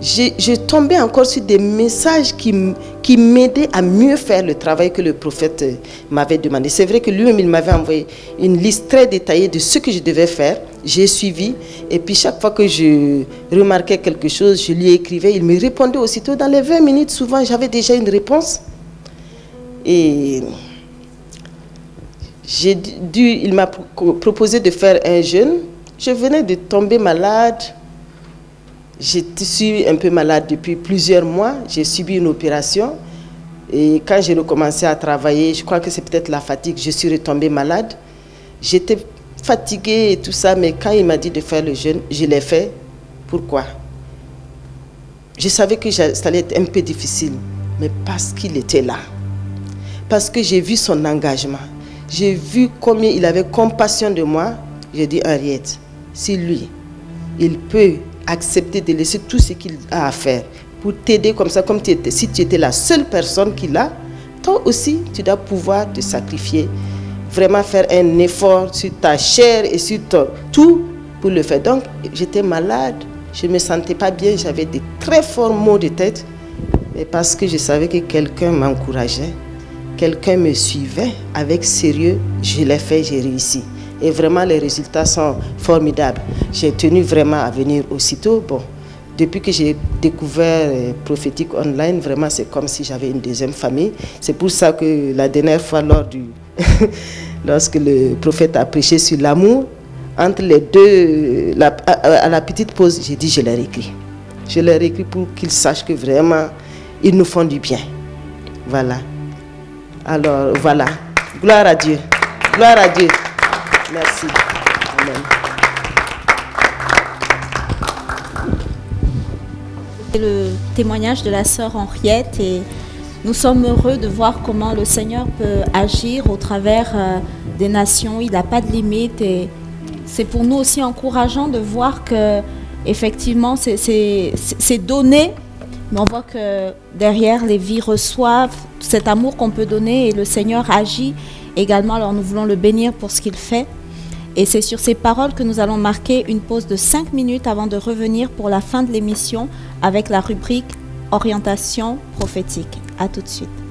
je tombais encore sur des messages qui m'aidaient à mieux faire le travail que le prophète m'avait demandé. C'est vrai que lui-même, il m'avait envoyé une liste très détaillée de ce que je devais faire. J'ai suivi, et puis chaque fois que je remarquais quelque chose, je lui écrivais. Il me répondait aussitôt. Dans les 20 minutes, souvent, j'avais déjà une réponse. Et il m'a proposé de faire un jeûne. Je venais de tomber malade. J'étais un peu malade depuis plusieurs mois. J'ai subi une opération. Et quand j'ai recommencé à travailler, je crois que c'est peut-être la fatigue, je suis retombée malade. J'étais fatiguée et tout ça, mais quand il m'a dit de faire le jeûne, je l'ai fait. Pourquoi? Je savais que ça allait être un peu difficile, mais parce qu'il était là. Parce que j'ai vu son engagement. J'ai vu combien il avait compassion de moi. J'ai dit, Henriette, si lui, il peut accepté de laisser tout ce qu'il a à faire pour t'aider comme ça, comme si tu étais la seule personne qu'il a. Toi aussi, tu dois pouvoir te sacrifier, vraiment faire un effort sur ta chair et sur tout pour le faire. Donc, j'étais malade, je ne me sentais pas bien, j'avais des très forts maux de tête, mais parce que je savais que quelqu'un m'encourageait, quelqu'un me suivait avec sérieux, je l'ai fait, j'ai réussi. Et vraiment, les résultats sont formidables. J'ai tenu vraiment à venir aussitôt. Bon, depuis que j'ai découvert Prophétique Online, vraiment, c'est comme si j'avais une deuxième famille. C'est pour ça que la dernière fois, lorsque le prophète a prêché sur l'amour, entre les deux, à la petite pause, j'ai dit, je leur écris. Je leur écris pour qu'ils sachent que vraiment, ils nous font du bien. Voilà. Alors, voilà. Gloire à Dieu. Gloire à Dieu. Merci. Amen. C'est le témoignage de la sœur Henriette et nous sommes heureux de voir comment le Seigneur peut agir au travers des nations. Il n'a pas de limite et c'est pour nous aussi encourageant de voir que effectivement c'est donné, mais on voit que derrière les vies reçoivent cet amour qu'on peut donner et le Seigneur agit également. Alors nous voulons le bénir pour ce qu'il fait. Et c'est sur ces paroles que nous allons marquer une pause de 5 minutes avant de revenir pour la fin de l'émission avec la rubrique Orientation prophétique. À tout de suite.